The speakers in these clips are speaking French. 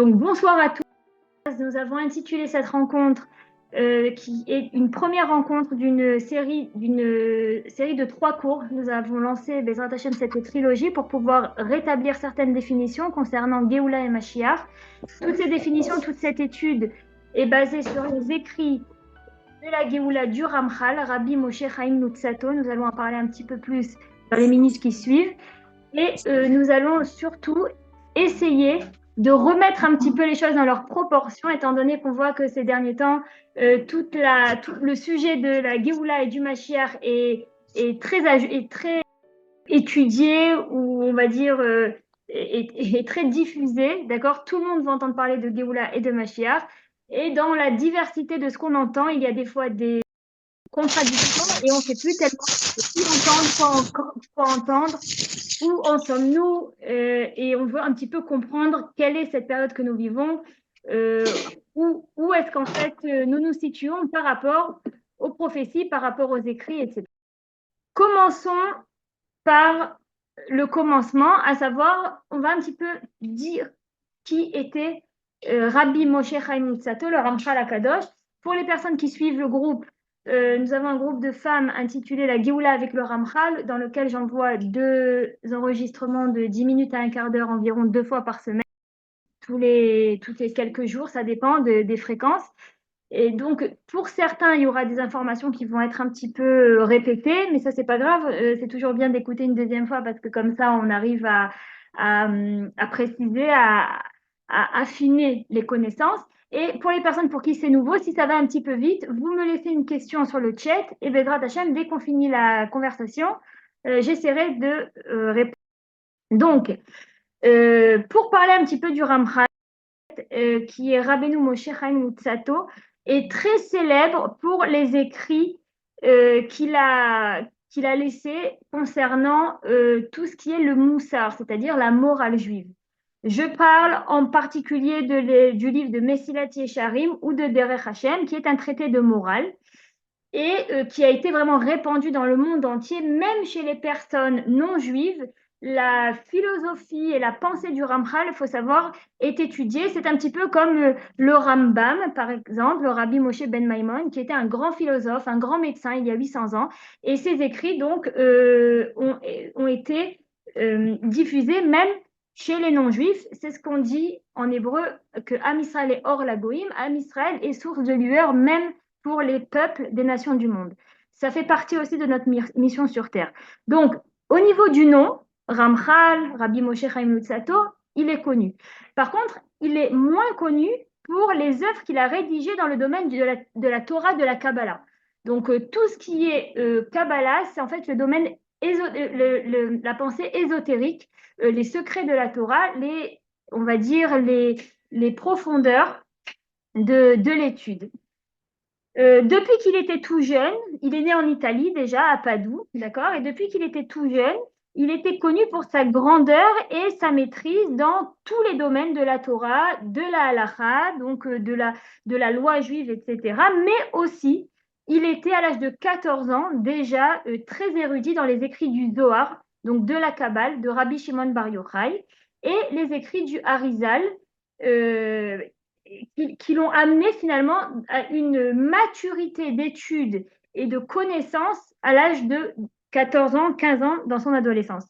Donc, bonsoir à tous. Nous avons intitulé cette rencontre, qui est une première rencontre d'une série de 3 cours. Nous avons lancé Bezrat Hashem cette trilogie pour pouvoir rétablir certaines définitions concernant Géoula et Mashiach. Toutes ces définitions, toute cette étude est basée sur les écrits de la Géoula du Ramchal, Rabbi Moshe Chaim Luzzatto. Nous allons en parler un petit peu plus dans les minutes qui suivent. Et nous allons surtout essayer de remettre un petit peu les choses dans leurs proportions, étant donné qu'on voit que ces derniers temps, tout le sujet de la Géoula et du Mashiach est très étudié, ou on va dire est très diffusé, d'accord? Tout le monde va entendre parler de Géoula et de Mashiach. Et dans la diversité de ce qu'on entend, il y a des fois des contradictions et on ne sait plus tellement qui entendre, quoi entendre. Où en sommes-nous, et on veut un petit peu comprendre quelle est cette période que nous vivons, où est-ce qu'en fait nous nous situons par rapport aux prophéties, par rapport aux écrits, etc. Commençons par le commencement, à savoir, on va un petit peu dire qui était Rabbi Moshe Chaim Luzzatto, le Ramchal HaKadosh. Pour les personnes qui suivent le groupe, nous avons un groupe de femmes intitulé La Géoula avec le Ramchal, dans lequel j'envoie 2 enregistrements de 10 minutes à un quart d'heure environ 2 fois par semaine, tous les quelques jours, ça dépend des fréquences. Et donc, pour certains, il y aura des informations qui vont être un petit peu répétées, mais ça, c'est pas grave. C'est toujours bien d'écouter une deuxième fois parce que comme ça, on arrive à préciser, à affiner les connaissances. Et pour les personnes pour qui c'est nouveau, si ça va un petit peu vite, vous me laissez une question sur le chat et Bezrat Hashem, dès qu'on finit la conversation, j'essaierai de répondre. Donc, pour parler un petit peu du Ramchal, qui est Rabbeinu Moshe Chaim Luzzatto, est très célèbre pour les écrits qu'il a laissés concernant tout ce qui est le moussar, c'est-à-dire la morale juive. Je parle en particulier du livre de Mesilat Yesharim ou de Derech Hashem, qui est un traité de morale et qui a été vraiment répandu dans le monde entier, même chez les personnes non juives. La philosophie et la pensée du Ramchal, il faut savoir, est étudiée. C'est un petit peu comme le Rambam, par exemple, le Rabbi Moshe ben Maimon, qui était un grand philosophe, un grand médecin il y a 800 ans. Et ses écrits, donc, ont été diffusés même chez les non-juifs. C'est ce qu'on dit en hébreu, que Am Israël est hors la goïm, Am Israël est source de lueur même pour les peuples des nations du monde. Ça fait partie aussi de notre mission sur Terre. Donc, au niveau du nom, Ramchal, Rabbi Moshe Chaim Luzzatto, il est connu. Par contre, il est moins connu pour les œuvres qu'il a rédigées dans le domaine de la Torah, de la Kabbalah. Donc, tout ce qui est Kabbalah, c'est en fait le domaine, la pensée ésotérique, les secrets de la Torah, on va dire les profondeurs de l'étude. Depuis qu'il était tout jeune, il est né en Italie déjà, à Padoue, d'accord? Et depuis qu'il était tout jeune, il était connu pour sa grandeur et sa maîtrise dans tous les domaines de la Torah, de la Halacha, donc de la loi juive, etc. Mais aussi, il était à l'âge de 14 ans déjà très érudit dans les écrits du Zohar, donc de la Kabbale, de Rabbi Shimon Bar Yochai, et les écrits du Harizal, qui l'ont amené finalement à une maturité d'études et de connaissances à l'âge de 14 ans, 15 ans dans son adolescence.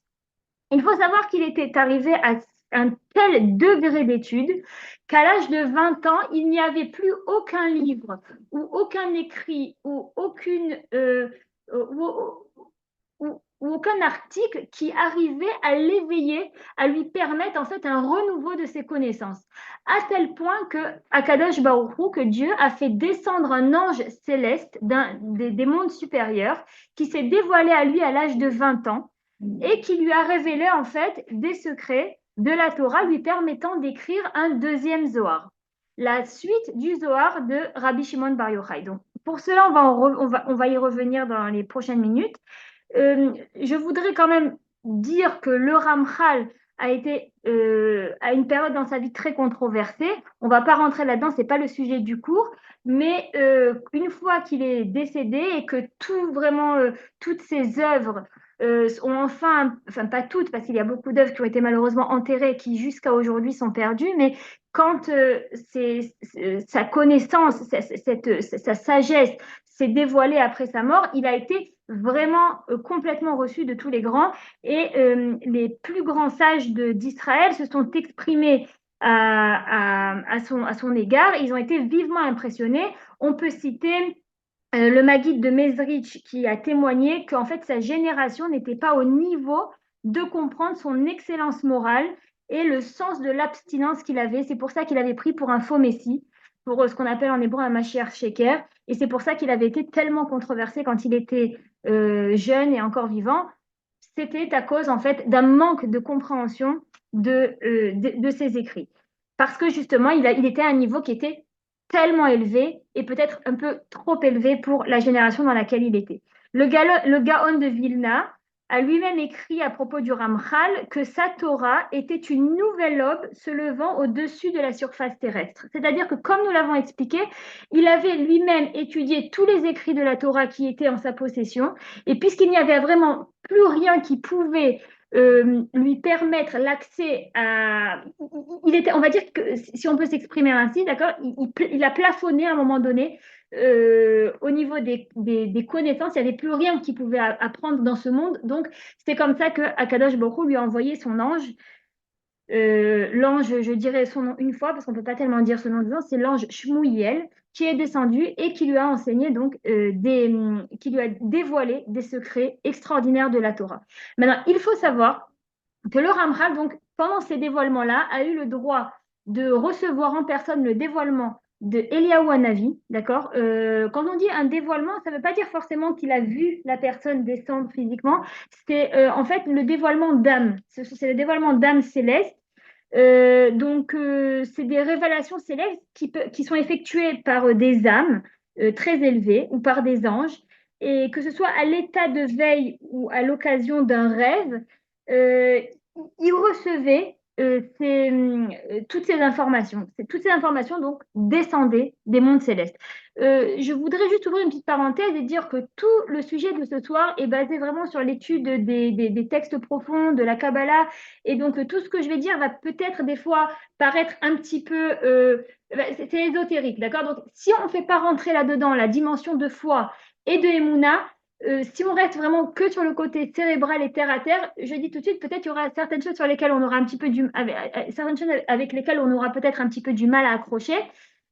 Il faut savoir qu'il était arrivé à un tel degré d'études qu'à l'âge de 20 ans, il n'y avait plus aucun livre ou aucun écrit ou aucun article qui arrivait à l'éveiller, à lui permettre en fait un renouveau de ses connaissances. À tel point que Akadosh Baruch Hu, que Dieu a fait descendre un ange céleste des mondes supérieurs qui s'est dévoilé à lui à l'âge de 20 ans et qui lui a révélé en fait des secrets de la Torah lui permettant d'écrire un deuxième Zohar, la suite du Zohar de Rabbi Shimon Bar Yochai. Donc, pour cela, on va y revenir dans les prochaines minutes. Je voudrais quand même dire que le Ramchal a été à une période dans sa vie très controversée. On ne va pas rentrer là-dedans, ce n'est pas le sujet du cours, mais une fois qu'il est décédé et que toutes ses œuvres ont enfin pas toutes, parce qu'il y a beaucoup d'œuvres qui ont été malheureusement enterrées, qui jusqu'à aujourd'hui sont perdues, mais quand sa connaissance, sa sagesse s'est dévoilée après sa mort, il a été vraiment complètement reçu de tous les grands, et les plus grands sages d'Israël se sont exprimés à son égard. Ils ont été vivement impressionnés. On peut citer le Maguide de Mezrich qui a témoigné qu'en fait sa génération n'était pas au niveau de comprendre son excellence morale et le sens de l'abstinence qu'il avait. C'est pour ça qu'il avait pris pour un faux messie, pour ce qu'on appelle en hébreu un Mashiach Sheker. Et c'est pour ça qu'il avait été tellement controversé quand il était jeune et encore vivant. C'était à cause en fait d'un manque de compréhension de ses écrits. Parce que justement, il était à un niveau qui était tellement élevé et peut-être un peu trop élevé pour la génération dans laquelle il était. Le Gaon de Vilna a lui-même écrit à propos du Ramchal que sa Torah était une nouvelle aube se levant au-dessus de la surface terrestre. C'est-à-dire que, comme nous l'avons expliqué, il avait lui-même étudié tous les écrits de la Torah qui étaient en sa possession, et puisqu'il n'y avait vraiment plus rien qui pouvait lui permettre l'accès à... Il était, on va dire que, si on peut s'exprimer ainsi, d'accord, il a plafonné à un moment donné au niveau des connaissances. Il n'y avait plus rien qu'il pouvait apprendre dans ce monde. Donc, c'est comme ça que Akadosh Baruch Hu lui a envoyé son ange. L'ange, je dirais son nom une fois parce qu'on ne peut pas tellement dire ce nom dedans, c'est l'ange Shmuel qui est descendu et qui lui a enseigné donc qui lui a dévoilé des secrets extraordinaires de la Torah. Maintenant, il faut savoir que le Ramchal, donc pendant ces dévoilements-là, a eu le droit de recevoir en personne le dévoilement de Eliyahu Hanavi, d'accord. Quand on dit un dévoilement, ça ne veut pas dire forcément qu'il a vu la personne descendre physiquement. C'est en fait le dévoilement d'âme. C'est le dévoilement d'âme céleste. C'est des révélations célestes qui sont effectuées par des âmes très élevées ou par des anges, et que ce soit à l'état de veille ou à l'occasion d'un rêve, euh, ils recevaient toutes ces informations. Toutes ces informations donc descendaient des mondes célestes. Je voudrais juste ouvrir une petite parenthèse et dire que tout le sujet de ce soir est basé vraiment sur l'étude des textes profonds de la Kabbalah, et donc, tout ce que je vais dire va peut-être des fois paraître un petit peu... c'est ésotérique, d'accord. Donc, si on ne fait pas rentrer là-dedans la dimension de foi et de Emouna, si on reste vraiment que sur le côté cérébral et terre à terre, je dis tout de suite, peut-être il y aura certaines choses sur lesquelles on aura un petit peu certaines choses avec lesquelles on aura peut-être un petit peu du mal à accrocher.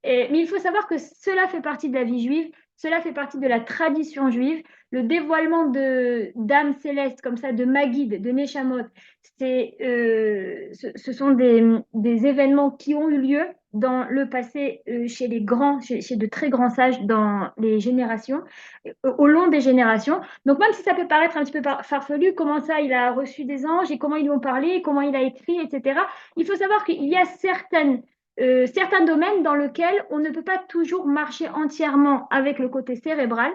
Mais il faut savoir que cela fait partie de la vie juive, cela fait partie de la tradition juive. Le dévoilement d'âmes célestes comme ça, de Maguid, de Neshamot, ce sont des événements qui ont eu lieu dans le passé chez les grands, chez de très grands sages dans les générations, au long des générations. Donc même si ça peut paraître un petit peu farfelu, comment ça il a reçu des anges et comment ils lui ont parlé, comment il a écrit, etc. Il faut savoir qu'il y a certains domaines dans lesquels on ne peut pas toujours marcher entièrement avec le côté cérébral.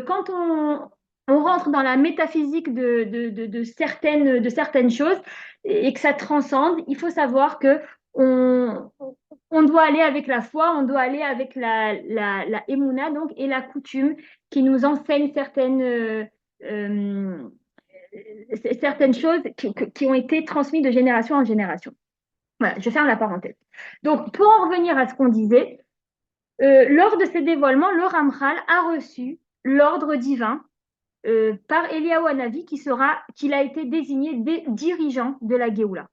Quand on rentre dans la métaphysique de certaines choses et que ça transcende, il faut savoir que on doit aller avec la foi, on doit aller avec la émouna donc, et la coutume qui nous enseigne euh, certaines choses qui ont été transmises de génération en génération. Voilà, je ferme la parenthèse. Donc, pour en revenir à ce qu'on disait, lors de ces dévoilements, le Ramchal a reçu l'ordre divin par Eliyahu Hanavi qu'il a été désigné dirigeant de la Géoula.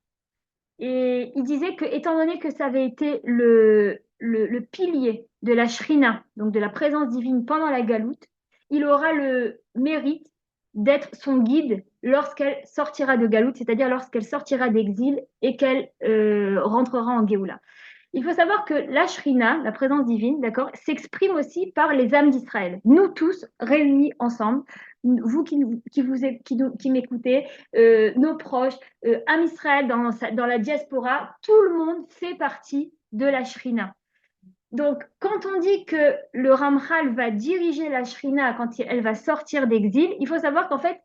Et il disait que, étant donné que ça avait été le pilier de la Shrina, donc de la présence divine pendant la Galoute, il aura le mérite d'être son guide lorsqu'elle sortira de Galoute, c'est-à-dire lorsqu'elle sortira d'exil et qu'elle rentrera en Géoula. Il faut savoir que la Shrina, la présence divine, d'accord, s'exprime aussi par les âmes d'Israël. Nous tous réunis ensemble, vous qui m'écoutez, nos proches, âmes Israël dans la diaspora, tout le monde fait partie de la Shrina. Donc, quand on dit que le Ramchal va diriger la Shrina quand elle va sortir d'exil, il faut savoir qu'en fait,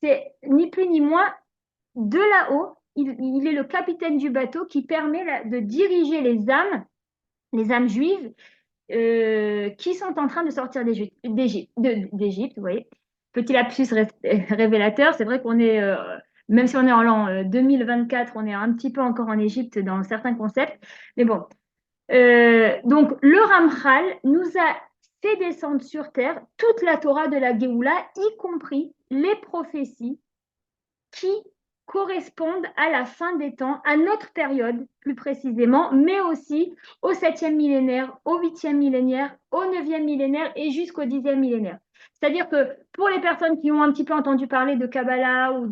c'est ni plus ni moins de là-haut, il est le capitaine du bateau qui permet de diriger les âmes juives qui sont en train de sortir d'Égypte, vous voyez. petit lapsus révélateur, c'est vrai qu'on est, même si on est en l'an 2024, on est un petit peu encore en Égypte dans certains concepts. Mais bon, donc le Ramchal nous a fait descendre sur terre toute la Torah de la Géoula, y compris les prophéties qui correspondent à la fin des temps, à notre période plus précisément, mais aussi au 7e millénaire, au 8e millénaire, au 9e millénaire et jusqu'au 10e millénaire. C'est-à-dire que pour les personnes qui ont un petit peu entendu parler de Kabbalah ou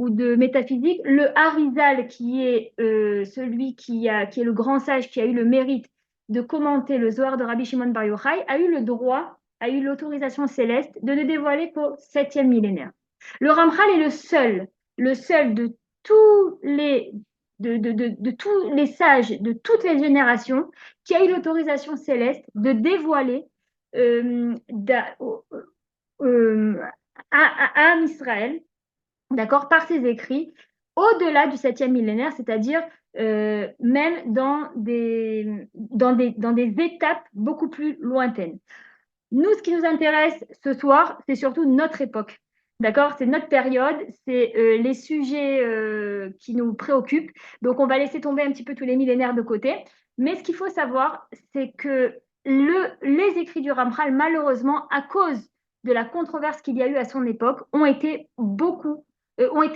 de métaphysique, le Harizal, qui est celui qui est le grand sage qui a eu le mérite de commenter le Zohar de Rabbi Shimon Bar Yochai, a eu le droit, a eu l'autorisation céleste de ne dévoiler qu'au 7e millénaire. Le Ramchal est le seul de tous les, de tous les sages de toutes les générations qui a eu l'autorisation céleste de dévoiler euh, euh, à Israël, d'accord, par ses écrits, au-delà du 7e millénaire, c'est-à-dire même dans des étapes beaucoup plus lointaines. Nous, ce qui nous intéresse ce soir, c'est surtout notre époque. D'accord? C'est notre période, c'est les sujets qui nous préoccupent. Donc, on va laisser tomber un petit peu tous les millénaires de côté. Mais ce qu'il faut savoir, c'est que les écrits du Ramchal, malheureusement, à cause de la controverse qu'il y a eu à son époque, ont été,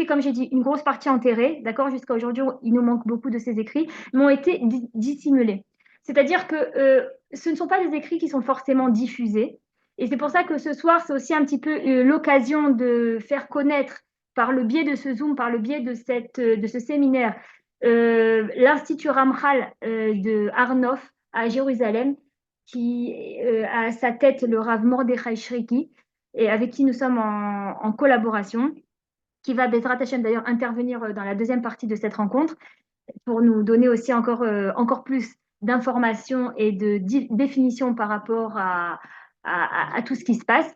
comme j'ai dit, une grosse partie enterrée. D'accord? Jusqu'à aujourd'hui, il nous manque beaucoup de ces écrits, mais ont été dissimulés. C'est-à-dire que ce ne sont pas des écrits qui sont forcément diffusés. Et c'est pour ça que ce soir, c'est aussi un petit peu l'occasion de faire connaître par le biais de ce Zoom, par le biais de ce séminaire, l'Institut Ramchal de Arnof à Jérusalem, qui a à sa tête le Rav Mordechai Shriki, et avec qui nous sommes en collaboration, qui va, Bezrat Hashem d'ailleurs, intervenir dans la deuxième partie de cette rencontre pour nous donner aussi encore plus d'informations et de définitions par rapport à tout ce qui se passe.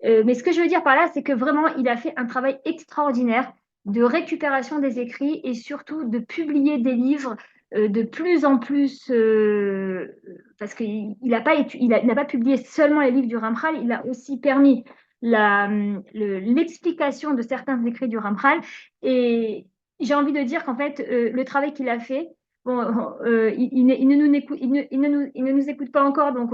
Mais ce que je veux dire par là, c'est que vraiment, il a fait un travail extraordinaire de récupération des écrits et surtout de publier des livres de plus en plus, parce qu'il n'a pas, il n'a pas publié seulement les livres du Ramchal, il a aussi permis l'explication de certains écrits du Ramchal. Et j'ai envie de dire qu'en fait, le travail qu'il a fait, bon, il ne nous écoute pas encore, donc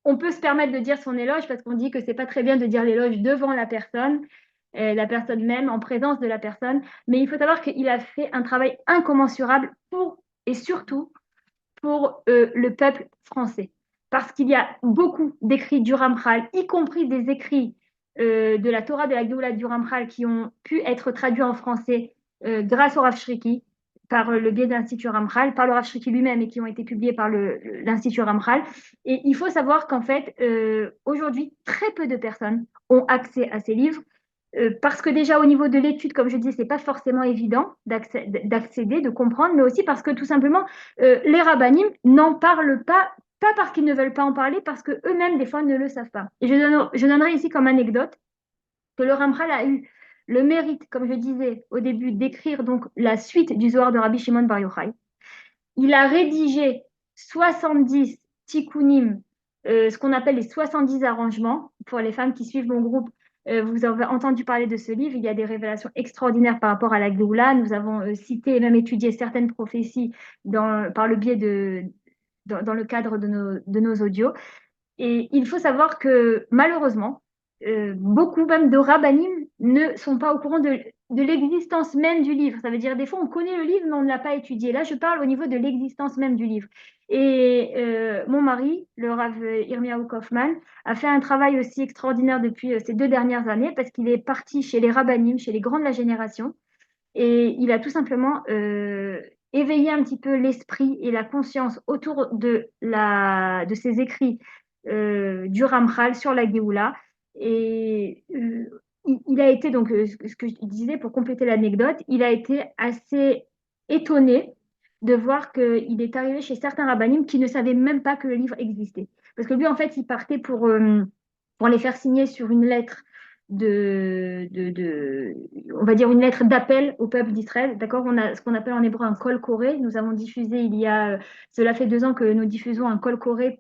on peut se permettre de dire son éloge parce qu'on dit que c'est pas très bien de dire l'éloge devant la personne même, en présence de la personne. Mais il faut savoir qu'il a fait un travail incommensurable pour, et surtout, pour le peuple français. Parce qu'il y a beaucoup d'écrits du Ramchal, y compris des écrits de la Torah de la Géoula du Ramchal qui ont pu être traduits en français grâce au Rav Shriki, par le biais de l'Institut Ramchal, par le Rav Shriki lui-même et qui ont été publiés par l'Institut Ramchal. Et il faut savoir qu'en fait, aujourd'hui, très peu de personnes ont accès à ces livres. Parce que déjà au niveau de l'étude, comme je dis, c'est pas forcément évident d'accéder, de comprendre, mais aussi parce que tout simplement, les rabbinim n'en parlent pas, pas parce qu'ils ne veulent pas en parler, parce que eux-mêmes des fois ne le savent pas. Et je donnerai ici comme anecdote que le Ramchal a eu le mérite, comme je disais au début, d'écrire donc la suite du Zohar de Rabbi Shimon Bar Yochai. Il a rédigé 70 tikkunim, ce qu'on appelle les 70 arrangements. Pour les femmes qui suivent mon groupe, vous avez entendu parler de ce livre. Il y a des révélations extraordinaires par rapport à la Géoula. Nous avons cité et même étudié certaines prophéties par le biais dans le cadre de nos audios. Et il faut savoir que malheureusement, beaucoup même de rabbinim ne sont pas au courant de l'existence même du livre. Ça veut dire des fois on connaît le livre mais on ne l'a pas étudié. Là, je parle au niveau de l'existence même du livre. Et mon mari, le Rav Irmiaou Kaufman, a fait un travail aussi extraordinaire depuis ces 2 dernières années parce qu'il est parti chez les rabbinim, chez les grands de la génération, et il a tout simplement éveillé un petit peu l'esprit et la conscience autour de ces écrits du Ramchal sur la Géoula. Et il a été, donc, ce que je disais pour compléter l'anecdote, il a été assez étonné de voir qu'il est arrivé chez certains rabbinim qui ne savaient même pas que le livre existait. Parce que lui, en fait, il partait pour les faire signer sur une lettre on va dire une lettre d'appel au peuple d'Israël. D'accord? On a ce qu'on appelle en hébreu un kol koré. Nous avons diffusé cela fait 2 ans que nous diffusons un kol koré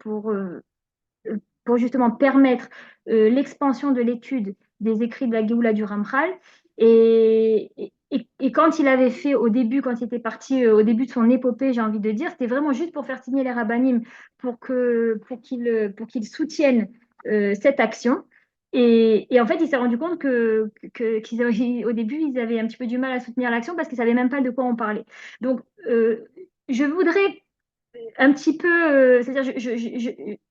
pour justement permettre l'expansion de l'étude des écrits de la Géoula du Ramchal. Et quand il avait fait au début, quand il était parti au début de son épopée, j'ai envie de dire, c'était vraiment juste pour faire signer les rabbinim pour qu'ils soutiennent cette action. Et en fait, il s'est rendu compte qu'au début, ils avaient un petit peu du mal à soutenir l'action parce qu'ils ne savaient même pas de quoi on parlait. Donc, je voudrais un petit peu, c'est-à-dire,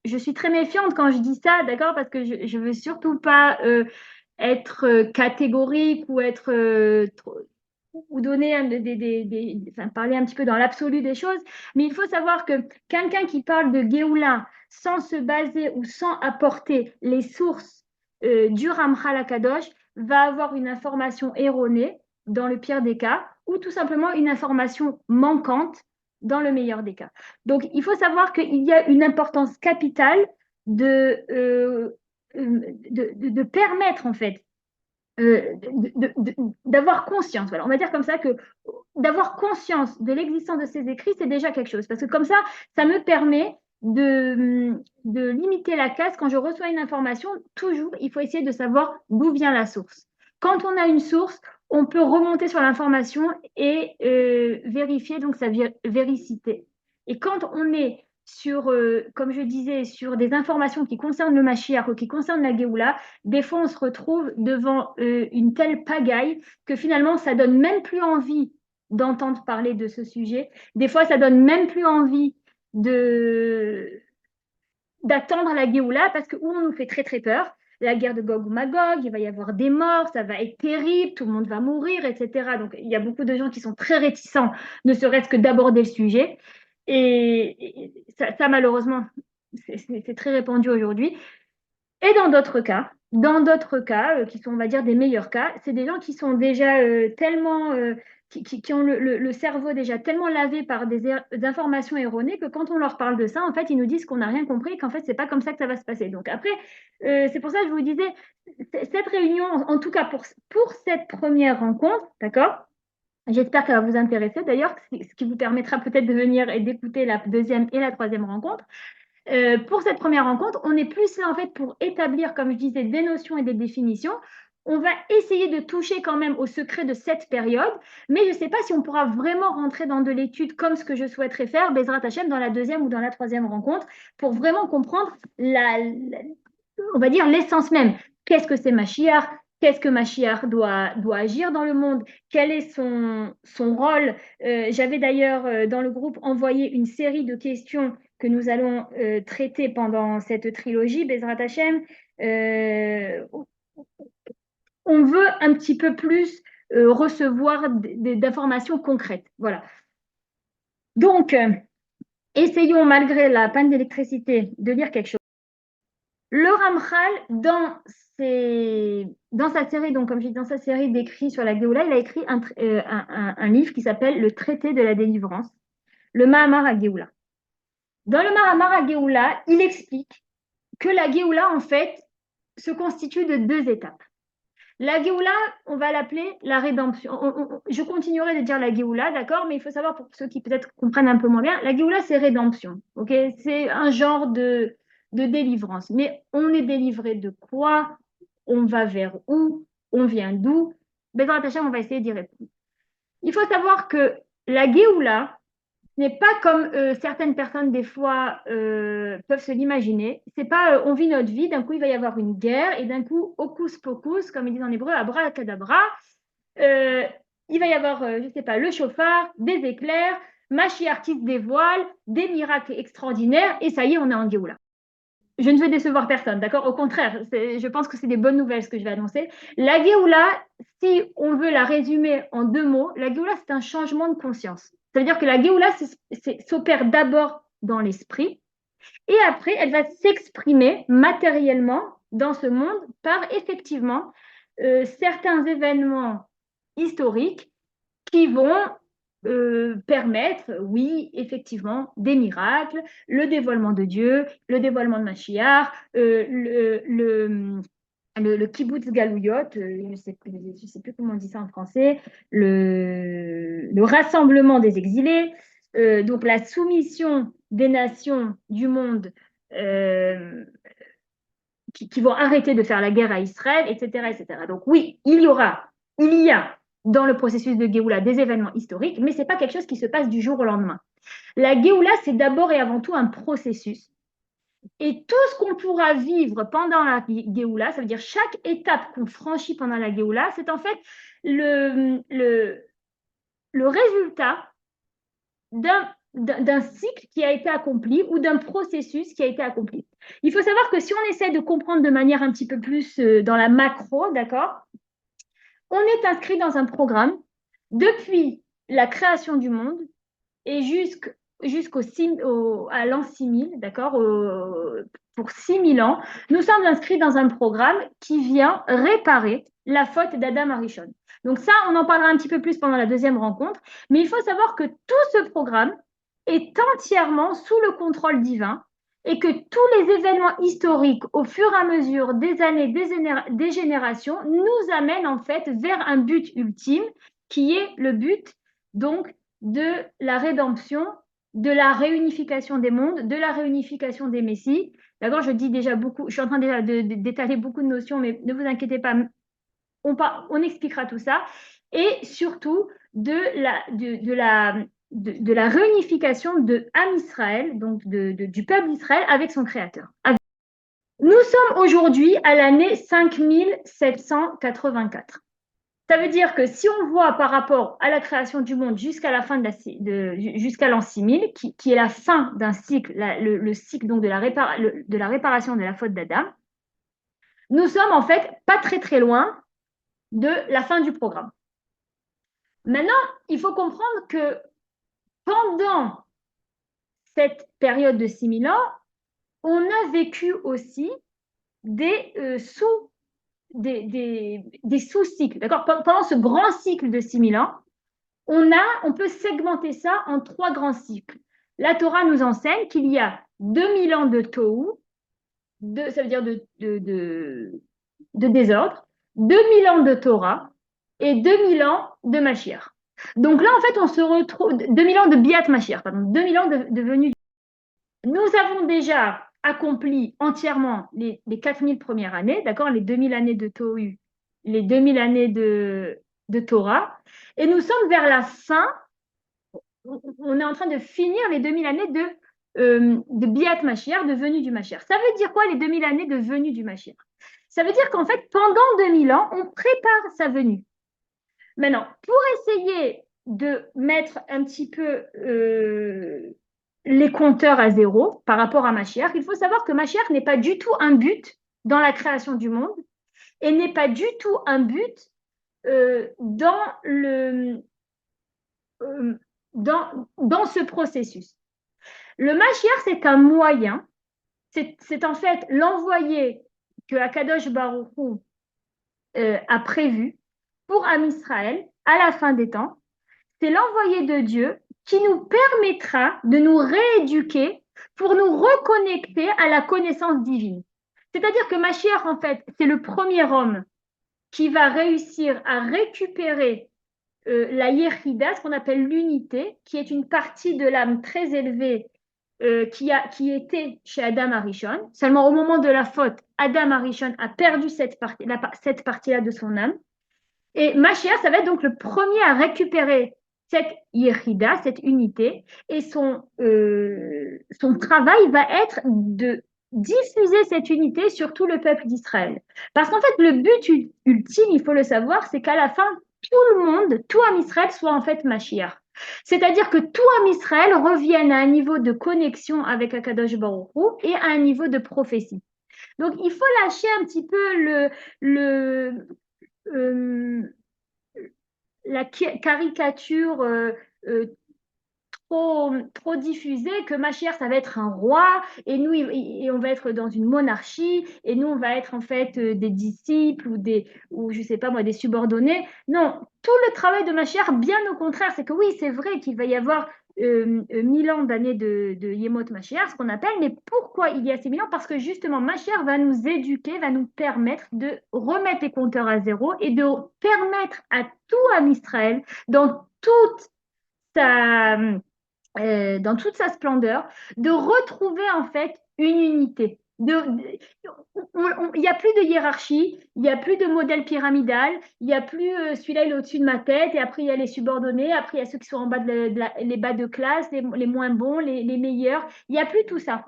je suis très méfiante quand je dis ça, d'accord, parce que je ne veux surtout pas être catégorique ou être ou donner enfin, parler un petit peu dans l'absolu des choses, mais il faut savoir que quelqu'un qui parle de Géoula sans se baser ou sans apporter les sources du Ramchal Akadosh va avoir une information erronée dans le pire des cas ou tout simplement une information manquante dans le meilleur des cas. Donc il faut savoir qu'il y a une importance capitale de permettre en fait d'avoir conscience. Voilà, on va dire comme ça que d'avoir conscience de l'existence de ces écrits, c'est déjà quelque chose. Parce que comme ça me permet de limiter la casse. Quand je reçois une information, toujours, il faut essayer de savoir d'où vient la source. Quand on a une source, on peut remonter sur l'information et vérifier donc sa véricité. Et quand on est sur, comme je disais, sur des informations qui concernent le Mashiach ou qui concernent la Géoula, des fois on se retrouve devant une telle pagaille que finalement ça donne même plus envie d'entendre parler de ce sujet. Des fois ça donne même plus envie d'attendre la Géoula parce que où on nous fait très très peur. La guerre de Gog ou Magog, il va y avoir des morts, ça va être terrible, tout le monde va mourir, etc. Donc il y a beaucoup de gens qui sont très réticents, ne serait-ce que d'aborder le sujet. Et ça malheureusement, c'est très répandu aujourd'hui. Et dans d'autres cas, qui sont, on va dire, des meilleurs cas, c'est des gens qui sont déjà tellement, qui ont le cerveau déjà tellement lavé par des informations erronées que quand on leur parle de ça, en fait, ils nous disent qu'on n'a rien compris et qu'en fait, c'est pas comme ça que ça va se passer. Donc après, c'est pour ça que je vous disais, cette réunion, en tout cas pour cette première rencontre, d'accord? J'espère qu'elle va vous intéresser d'ailleurs, ce qui vous permettra peut-être de venir et d'écouter la deuxième et la troisième rencontre. Pour cette première rencontre, on est plus là en fait pour établir, comme je disais, des notions et des définitions. On va essayer de toucher quand même au secret de cette période, mais je ne sais pas si on pourra vraiment rentrer dans de l'étude comme ce que je souhaiterais faire, Bezrat Hachem, dans la deuxième ou dans la troisième rencontre, pour vraiment comprendre on va dire l'essence même. Qu'est-ce que c'est Mashiach? Qu'est-ce que Mashiach doit agir dans le monde? Quel est son rôle? J'avais d'ailleurs dans le groupe envoyé une série de questions que nous allons traiter pendant cette trilogie, Bezrat Hachem. On veut un petit peu plus recevoir d'informations concrètes. Voilà. Donc, essayons, malgré la panne d'électricité, de lire quelque chose. Le Ramchal, dans sa série, donc comme je dis, dans sa série d'écrits sur la Géoula, il a écrit un livre qui s'appelle Le Traité de la délivrance, le Mahamar à Géoula. Dans le Mahamar à Géoula, il explique que la Géoula, en fait, se constitue de deux étapes. La Géoula, on va l'appeler la rédemption. Je continuerai de dire la Géoula, d'accord, mais il faut savoir pour ceux qui peut-être comprennent un peu moins bien, la Géoula, c'est rédemption, ok? C'est un genre de délivrance. Mais on est délivré de quoi? On va vers où? On vient d'où? Bezrat Hachem, on va essayer d'y répondre. Il faut savoir que la Géoula, n'est pas comme certaines personnes des fois peuvent se l'imaginer. C'est pas on vit notre vie, d'un coup il va y avoir une guerre et d'un coup hocus pocus, comme ils disent en hébreu, abracadabra, euh, il va y avoir, je sais pas, le chauffard, des éclairs, Mashiach qui se dévoile, des miracles extraordinaires et ça y est, on est en Géoula. Je ne veux décevoir personne, d'accord? Au contraire, je pense que c'est des bonnes nouvelles ce que je vais annoncer. La Géoula, si on veut la résumer en deux mots, la Géoula, c'est un changement de conscience. Ça veut dire que la Géoula s'opère d'abord dans l'esprit et après, elle va s'exprimer matériellement dans ce monde par effectivement certains événements historiques qui vont permettre, oui, effectivement, des miracles, le dévoilement de Dieu, le dévoilement de Mashiach, le kibbutz galouyot, je sais plus comment on dit ça en français, le rassemblement des exilés, donc la soumission des nations du monde qui vont arrêter de faire la guerre à Israël, etc., etc. Donc oui, il y a dans le processus de Géoula des événements historiques, mais ce n'est pas quelque chose qui se passe du jour au lendemain. La Géoula, c'est d'abord et avant tout un processus. Et tout ce qu'on pourra vivre pendant la Géoula, ça veut dire chaque étape qu'on franchit pendant la Géoula, c'est en fait le résultat d'un cycle qui a été accompli ou d'un processus qui a été accompli. Il faut savoir que si on essaie de comprendre de manière un petit peu plus dans la macro, d'accord, on est inscrit dans un programme depuis la création du monde et à l'an 6000, d'accord, pour 6000 ans, nous sommes inscrits dans un programme qui vient réparer la faute d'Adam Arishon. Donc ça, on en parlera un petit peu plus pendant la deuxième rencontre, mais il faut savoir que tout ce programme est entièrement sous le contrôle divin et que tous les événements historiques au fur et à mesure des années, des générations, nous amènent en fait vers un but ultime qui est le but donc de la rédemption, de la réunification des mondes, de la réunification des messies. D'accord, je dis déjà beaucoup, je suis en train déjà d'étaler beaucoup de notions, mais ne vous inquiétez pas, on expliquera tout ça. Et surtout de la réunification de Am Israël, donc du peuple d'Israël avec son Créateur. Nous sommes aujourd'hui à l'année 5784. Ça veut dire que si on voit par rapport à la création du monde jusqu'à la fin jusqu'à l'an 6000, qui est la fin d'un cycle, le cycle donc de la réparation de la faute d'Adam, nous sommes en fait pas très très loin de la fin du programme. Maintenant, il faut comprendre que pendant cette période de 6000 ans, on a vécu aussi des sous-cycles. D'accord, pendant ce grand cycle de 6000 ans, on peut segmenter ça en 3 grands cycles. La Torah nous enseigne qu'il y a 2000 ans de Tohu, ça veut dire de désordre, 2000 ans de Torah et 2000 ans de Mashiach. Donc là, en fait, on se retrouve, 2000 ans de Biat Mashiach, pardon, 2000 ans de venue. Nous avons déjà accompli entièrement les 4000 premières années, d'accord, les 2000 années de Tohu, les 2000 années de Torah, et nous sommes vers la fin, on est en train de finir les 2000 années de Biat Mashiach, de venue du Mashiach. Ça veut dire quoi les 2000 années de venue du Mashiach? Ça veut dire qu'en fait, pendant 2000 ans, on prépare sa venue. Maintenant, pour essayer de mettre un petit peu les compteurs à zéro par rapport à Mashiach, il faut savoir que Mashiach n'est pas du tout un but dans la création du monde et n'est pas du tout un but dans ce processus. Le Mashiach, c'est un moyen, c'est en fait l'envoyé que Akadosh Baruch Hu a prévu pour Am Israël à la fin des temps. C'est l'envoyé de Dieu qui nous permettra de nous rééduquer pour nous reconnecter à la connaissance divine. C'est-à-dire que Mashiach, en fait, c'est le premier homme qui va réussir à récupérer la Yechida, ce qu'on appelle l'unité, qui est une partie de l'âme très élevée qui était chez Adam Arishon. Seulement au moment de la faute, Adam Arishon a perdu cette partie-là de son âme. Et Mashiach, ça va être donc le premier à récupérer cette Yechida, cette unité, et son travail va être de diffuser cette unité sur tout le peuple d'Israël. Parce qu'en fait, le but ultime, il faut le savoir, c'est qu'à la fin, tout le monde, tout Am Israël soit en fait Mashiach. C'est-à-dire que tout Am Israël revienne à un niveau de connexion avec Akadosh Baruch Hu et à un niveau de prophétie. Donc, il faut lâcher un petit peu la caricature trop diffusée que Mashiach, ça va être un roi et nous, on va être dans une monarchie et nous, on va être en fait des disciples ou je sais pas moi, des subordonnés. Non, tout le travail de Mashiach, bien au contraire, c'est que oui, c'est vrai qu'il va y avoir 1000 ans d'années de Yemot Mashiach, ce qu'on appelle, mais pourquoi il y a ces 1000 ans? Parce que justement, Mashiach va nous éduquer, va nous permettre de remettre les compteurs à zéro et de permettre à tout Am Israël, dans toute sa splendeur, de retrouver en fait une unité. Il n'y a plus de hiérarchie, il n'y a plus de modèle pyramidal, il n'y a plus celui-là il est au-dessus de ma tête, et après il y a les subordonnés, après il y a ceux qui sont en bas les bas de classe, les moins bons, les meilleurs. Il n'y a plus tout ça.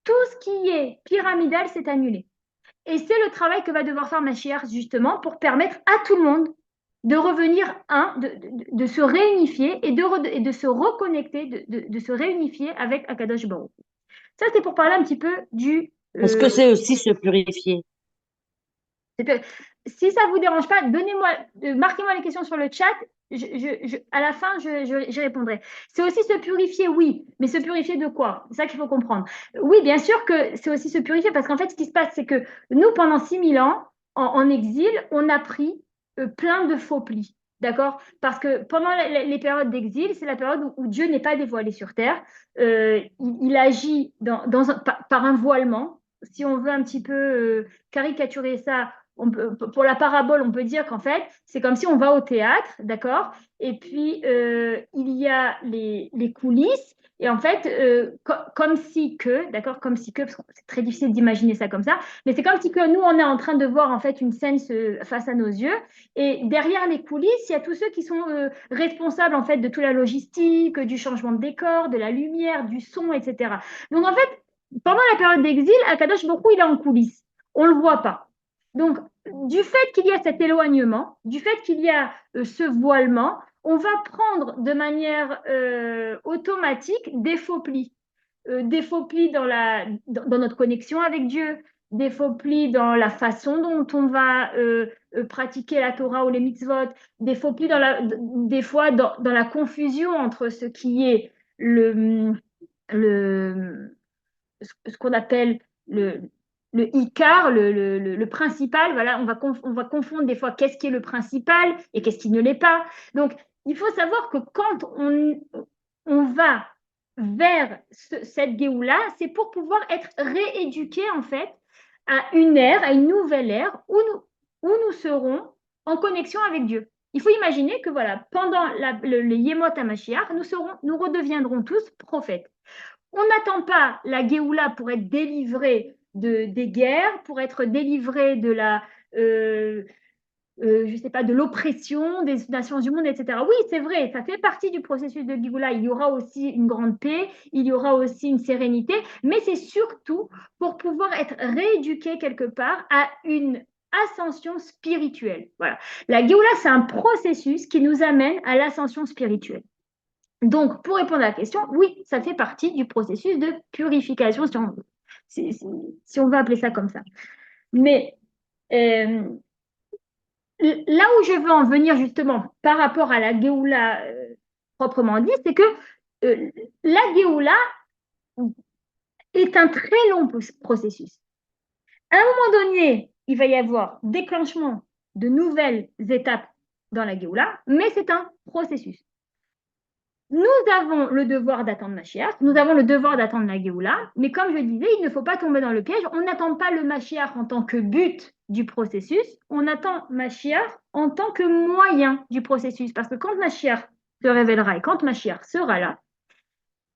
Tout ce qui est pyramidal, c'est annulé. Et c'est le travail que va devoir faire Mashiach justement pour permettre à tout le monde de revenir de se réunifier et de se reconnecter, de se réunifier avec Akadosh Baruch. Ça, c'est pour parler un petit peu du. Est-ce que c'est aussi se purifier? Si ça ne vous dérange pas, marquez-moi les questions sur le chat. À la fin, j'y répondrai. C'est aussi se purifier, oui, mais se purifier de quoi? C'est ça qu'il faut comprendre. Oui, bien sûr que c'est aussi se purifier, parce qu'en fait, ce qui se passe, c'est que nous, pendant 6000 ans, en exil, on a pris plein de faux plis. D'accord? Parce que pendant les périodes d'exil, c'est la période où Dieu n'est pas dévoilé sur terre. Il agit par un voilement. Si on veut un petit peu caricaturer ça, pour la parabole, on peut dire qu'en fait, c'est comme si on va au théâtre, d'accord? Et puis, il y a les coulisses. Et en fait, comme si que, d'accord, comme si que, parce que c'est très difficile d'imaginer ça comme ça, mais c'est comme si que nous, on est en train de voir en fait une scène face à nos yeux. Et derrière les coulisses, il y a tous ceux qui sont responsables en fait de toute la logistique, du changement de décor, de la lumière, du son, etc. Donc en fait, pendant la période d'exil, Akadosh Baruch Hu, il est en coulisses. On ne le voit pas. Donc, du fait qu'il y a cet éloignement, du fait qu'il y a ce voilement, on va prendre de manière automatique des faux plis. Des faux plis dans notre connexion avec Dieu, des faux plis dans la façon dont on va pratiquer la Torah ou les mitzvot, des faux plis des fois dans la confusion entre ce qui est le, ce qu'on appelle le Icar, le principal. Voilà, on va confondre des fois qu'est-ce qui est le principal et qu'est-ce qui ne l'est pas. Donc, il faut savoir que quand on va vers cette Géoula, c'est pour pouvoir être rééduqué en fait à une ère, à une nouvelle ère où nous serons en connexion avec Dieu. Il faut imaginer que voilà, pendant le Yemot HaMashiach, nous redeviendrons tous prophètes. On n'attend pas la Géoula pour être délivré des guerres, pour être délivré de je sais pas, de l'oppression des nations du monde, etc. Oui, c'est vrai, ça fait partie du processus de Géoula. Il y aura aussi une grande paix, il y aura aussi une sérénité, mais c'est surtout pour pouvoir être rééduqué quelque part à une ascension spirituelle. Voilà. La Géoula, c'est un processus qui nous amène à l'ascension spirituelle. Donc, pour répondre à la question, oui, ça fait partie du processus de purification, si on veut appeler ça comme ça. Mais euh, là où je veux en venir justement par rapport à la Géoula proprement dit, c'est que la Géoula est un très long processus. À un moment donné, il va y avoir déclenchement de nouvelles étapes dans la Géoula, mais c'est un processus. Nous avons le devoir d'attendre Mashiach, nous avons le devoir d'attendre la Géoula, mais comme je disais, il ne faut pas tomber dans le piège. On n'attend pas le Mashiach en tant que but du processus, on attend Mashiach en tant que moyen du processus. Parce que quand Mashiach se révélera et quand Mashiach sera là,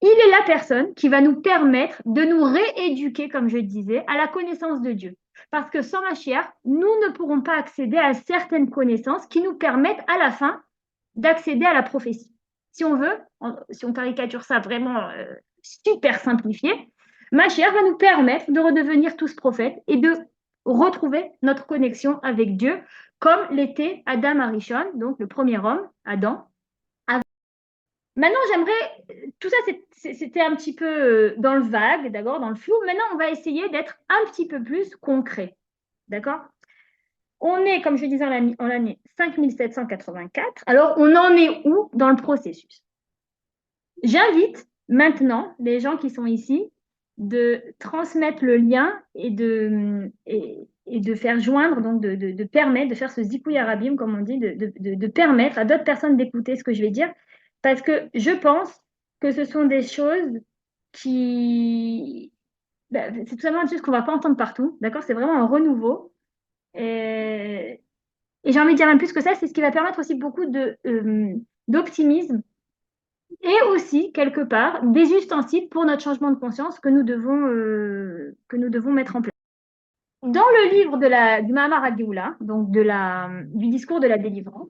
il est la personne qui va nous permettre de nous rééduquer, comme je disais, à la connaissance de Dieu. Parce que sans Mashiach, nous ne pourrons pas accéder à certaines connaissances qui nous permettent à la fin d'accéder à la prophétie. Si on veut, si on caricature ça vraiment super simplifié, Mashiach va nous permettre de redevenir tous prophètes et de retrouver notre connexion avec Dieu, comme l'était Adam Arishon, donc le premier homme, Adam. Maintenant, tout ça c'était un petit peu dans le vague, d'accord, dans le flou. Maintenant, on va essayer d'être un petit peu plus concret, d'accord? On est, comme je disais, en l'année 5784. Alors, on en est où dans le processus? J'invite maintenant les gens qui sont ici de transmettre le lien et de faire joindre, donc de permettre, de faire ce zikouï arabim, comme on dit, de permettre à d'autres personnes d'écouter ce que je vais dire, parce que je pense que ce sont des choses qui... c'est tout simplement des choses qu'on ne va pas entendre partout, d'accord? C'est vraiment un renouveau. Et j'ai envie de dire même plus que ça, c'est ce qui va permettre aussi beaucoup d'optimisme et aussi, quelque part, des ustensiles pour notre changement de conscience que nous devons mettre en place. Dans le livre du Mahamar Agioula, donc du discours de la délivrance,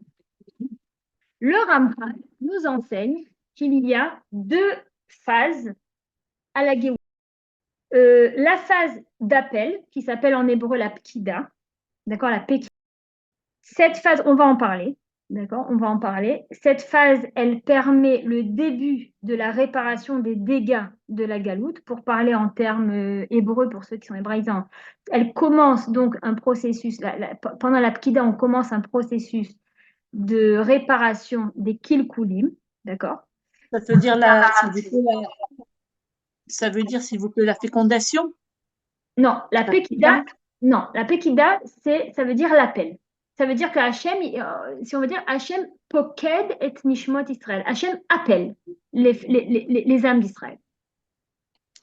le Ramchal nous enseigne qu'il y a deux phases à la Géoula. La phase d'appel, qui s'appelle en hébreu la Pkida, d'accord, la Pekida. Cette phase, on va en parler, d'accord, on va en parler. Cette phase, elle permet le début de la réparation des dégâts de la galoute, pour parler en termes hébreux pour ceux qui sont hébraïsants. Elle commence donc un processus, pendant la Pkida, on commence un processus de réparation des kilkulim, d'accord? Ça veut dire ça veut dire, s'il vous plaît, la fécondation? Non, la Pekida, non, la Pekida, ça veut dire l'appel. Ça veut dire que Hachem, si on veut dire Hachem poked et nishmot Israël. Hachem appelle les âmes d'Israël.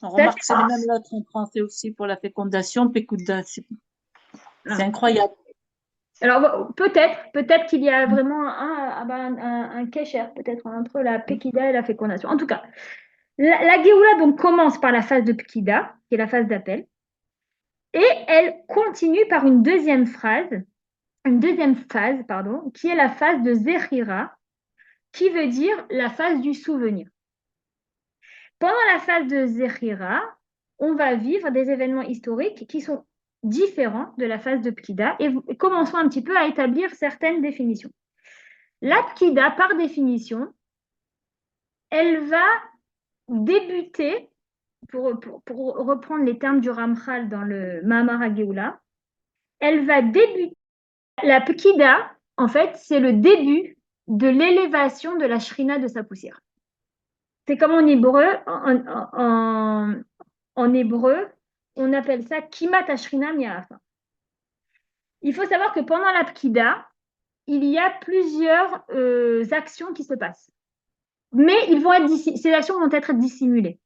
On remarque que c'est les mêmes lettres en français aussi pour la fécondation, Pekouda. C'est incroyable. Alors peut-être qu'il y a vraiment un kesher, peut-être entre la Pekida et la fécondation. En tout cas, la Géoula donc commence par la phase de Pekida, qui est la phase d'appel, et elle continue par une deuxième phase, pardon, qui est la phase de Zechira, qui veut dire la phase du souvenir. Pendant la phase de Zechira, on va vivre des événements historiques qui sont différents de la phase de Pkida, et commençons un petit peu à établir certaines définitions. La Pkida, par définition, elle va débuter, pour reprendre les termes du Ramchal dans le Mahamar HaGeoula, elle va débuter. La Pkida, en fait, c'est le début de l'élévation de la Shrina de sa poussière. C'est comme en hébreu, en hébreu, on appelle ça Kimat Ashrina Mi'afa. Il faut savoir que pendant la Pkida, il y a plusieurs actions qui se passent. Mais ces actions vont être dissimulées.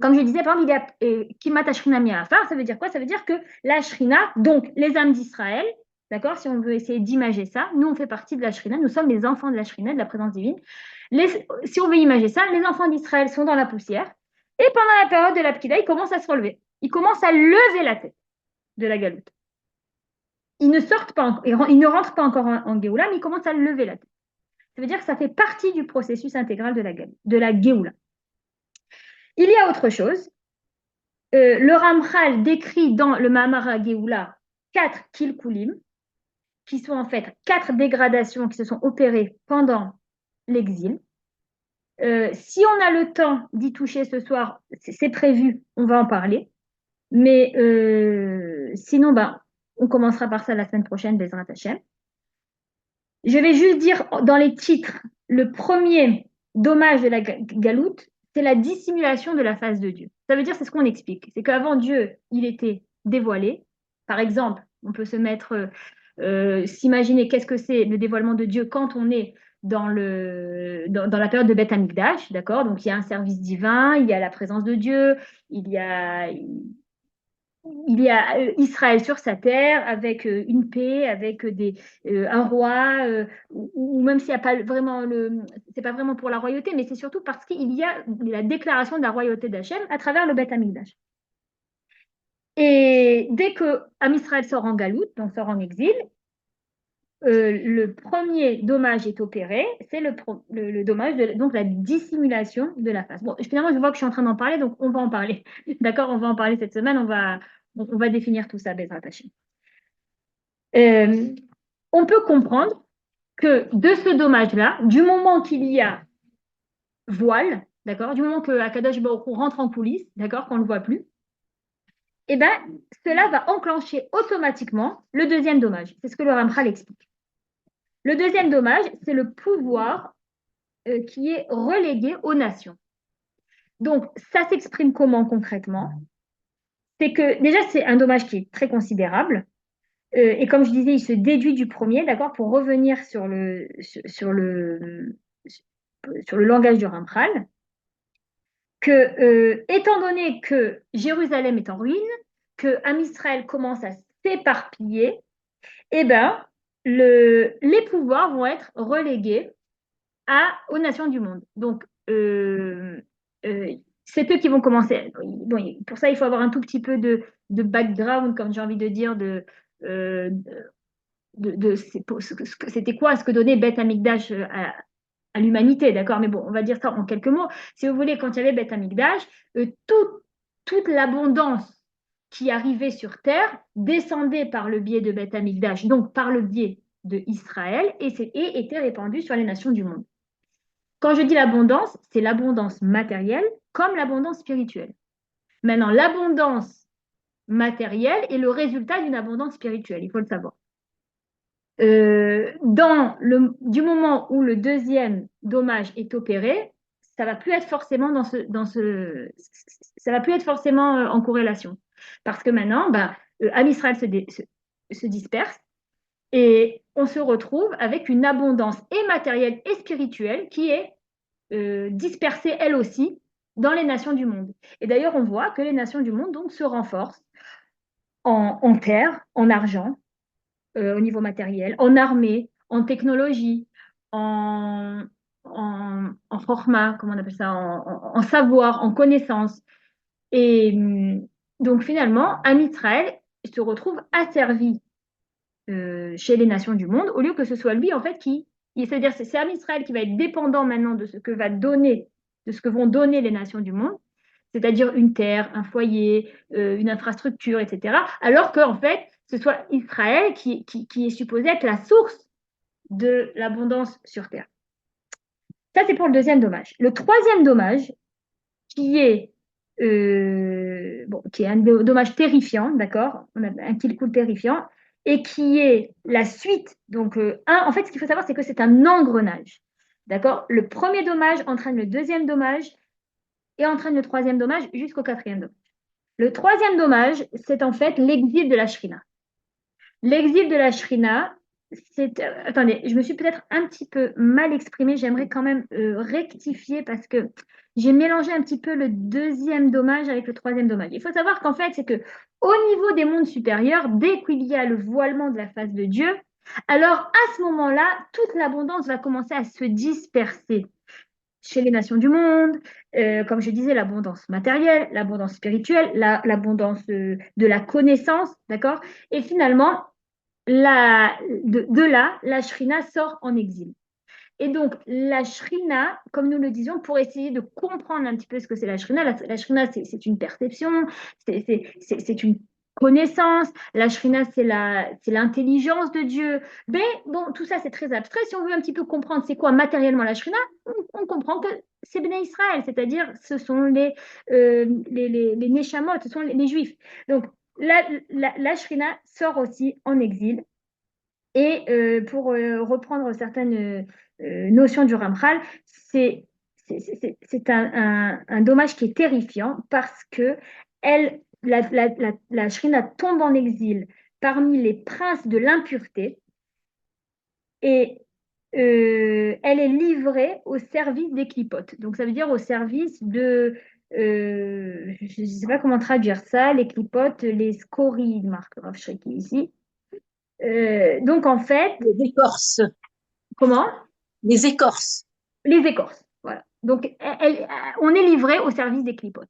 Comme je disais, par exemple, il y a Kimat Ashrina Mi'afa, ça veut dire quoi? Ça veut dire que la Shrina, donc les âmes d'Israël, d'accord, si on veut essayer d'imager ça, nous on fait partie de la Shrina, nous sommes les enfants de la Shrina, de la présence divine. Si on veut imager ça, les enfants d'Israël sont dans la poussière, et pendant la période de la Pkida, ils commencent à se relever. Ils commencent à lever la tête de la galoute. Ils ne sortent pas, ils ne rentrent pas encore en Géoula, mais ils commencent à lever la tête. Ça veut dire que ça fait partie du processus intégral de la Géoula. Il y a autre chose. Le Ramchal décrit dans le Mahamar Géoula 4 kilkulim, qui sont en fait 4 dégradations qui se sont opérées pendant l'exil. Si on a le temps d'y toucher ce soir, c'est prévu, on va en parler. Mais sinon, on commencera par ça la semaine prochaine, Bezrat Hashem. Je vais juste dire dans les titres, le premier dommage de la galoute, c'est la dissimulation de la face de Dieu. Ça veut dire, c'est ce qu'on explique. C'est qu'avant Dieu, il était dévoilé. Par exemple, on peut s'imaginer qu'est-ce que c'est le dévoilement de Dieu quand on est dans la période de Beth Amikdash, d'accord? Donc, il y a un service divin, il y a la présence de Dieu, il y a Israël sur sa terre avec une paix, avec un roi, ou même s'il n'y a pas vraiment c'est pas vraiment pour la royauté, mais c'est surtout parce qu'il y a la déclaration de la royauté d'Hachem à travers le Beth Amikdash. Et dès que Israël sort en galoute, donc sort en exil, le premier dommage est opéré, c'est le dommage de donc la dissimulation de la face. Bon, finalement, je vois que je suis en train d'en parler, donc on va en parler. D'accord, on va en parler cette semaine, on va définir tout ça, Bezrat Hashem. On peut comprendre que de ce dommage-là, du moment qu'il y a voile, d'accord, du moment que Akadosh Baruch Hu rentre en coulisses, d'accord, qu'on ne le voit plus, eh ben, cela va enclencher automatiquement le deuxième dommage. C'est ce que le Ramchal explique. Le deuxième dommage, c'est le pouvoir qui est relégué aux nations. Donc, ça s'exprime comment concrètement? C'est que déjà, c'est un dommage qui est très considérable. Et comme je disais, il se déduit du premier, d'accord, pour revenir sur le langage du Ramchal, que, étant donné que Jérusalem est en ruine, que Israël commence à s'éparpiller, eh ben, les pouvoirs vont être relégués aux nations du monde. Donc, c'est eux qui vont commencer. Bon, pour ça, il faut avoir un tout petit peu de background, comme j'ai envie de dire, euh, c'était quoi ce que donnait Beth Amikdash à l'humanité, d'accord? Mais bon, on va dire ça en quelques mots. Si vous voulez, quand il y avait Beth Amikdash, toute l'abondance qui arrivait sur terre descendait par le biais de Beth Amikdash, donc par le biais de Israël, et était répandue sur les nations du monde. Quand je dis l'abondance, c'est l'abondance matérielle comme l'abondance spirituelle. Maintenant, l'abondance matérielle est le résultat d'une abondance spirituelle, il faut le savoir. Du moment où le deuxième dommage est opéré, ça va plus être forcément ça va plus être forcément en corrélation, parce que maintenant, Am Israël se disperse et on se retrouve avec une abondance et matérielle et spirituelle qui est dispersée elle aussi dans les nations du monde. Et d'ailleurs, on voit que les nations du monde donc se renforcent en terre, en argent, au niveau matériel, en armée, en technologie, en format, comment on appelle ça, en savoir, en connaissance. Et donc finalement, Am Israël se retrouve asservi chez les nations du monde, au lieu que ce soit lui en fait c'est-à-dire c'est Am Israël qui va être dépendant maintenant de ce que vont donner les nations du monde, c'est-à-dire une terre, un foyer, une infrastructure, etc. Alors qu'en fait, ce soit Israël qui est supposé être la source de l'abondance sur terre. Ça, c'est pour le deuxième dommage. Le troisième dommage, qui est, qui est un dommage terrifiant, d'accord? On a un kill cool terrifiant, et qui est la suite. Donc, en fait, ce qu'il faut savoir, c'est que c'est un engrenage. D'accord? Le premier dommage entraîne le deuxième dommage et entraîne le troisième dommage jusqu'au quatrième dommage. Le troisième dommage, c'est en fait l'exil de la Shrina. L'exil de la Shrina, attendez, je me suis peut-être un petit peu mal exprimée. J'aimerais quand même rectifier parce que j'ai mélangé un petit peu le deuxième dommage avec le troisième dommage. Il faut savoir qu'en fait, c'est que au niveau des mondes supérieurs, dès qu'il y a le voilement de la face de Dieu, alors à ce moment-là, toute l'abondance va commencer à se disperser chez les nations du monde, comme je disais, l'abondance matérielle, l'abondance spirituelle, l'abondance de la connaissance, d'accord? Et finalement, de là, la Shrina sort en exil. Et donc, la Shrina, comme nous le disions, pour essayer de comprendre un petit peu ce que c'est la Shrina, la Shrina, c'est une perception, c'est une connaissance, la Shrina, c'est l'intelligence de Dieu. Mais bon, tout ça, c'est très abstrait. Si on veut un petit peu comprendre c'est quoi matériellement la Shrina, on comprend que c'est Béné Israël, c'est-à-dire ce sont les Neshamot, ce sont les Juifs. Donc, la Shrina sort aussi en exil. Et pour reprendre certaines notions du Ramchal, c'est un dommage qui est terrifiant parce que la Shrina tombe en exil parmi les princes de l'impureté et elle est livrée au service des clipotes. Donc ça veut dire au service je ne sais pas comment traduire ça, les clipotes, les scories, Marc Ravshreki ici. Donc en fait, Les écorces. comment? Les écorces. Les écorces. Voilà. Donc on est livré au service des clipotes.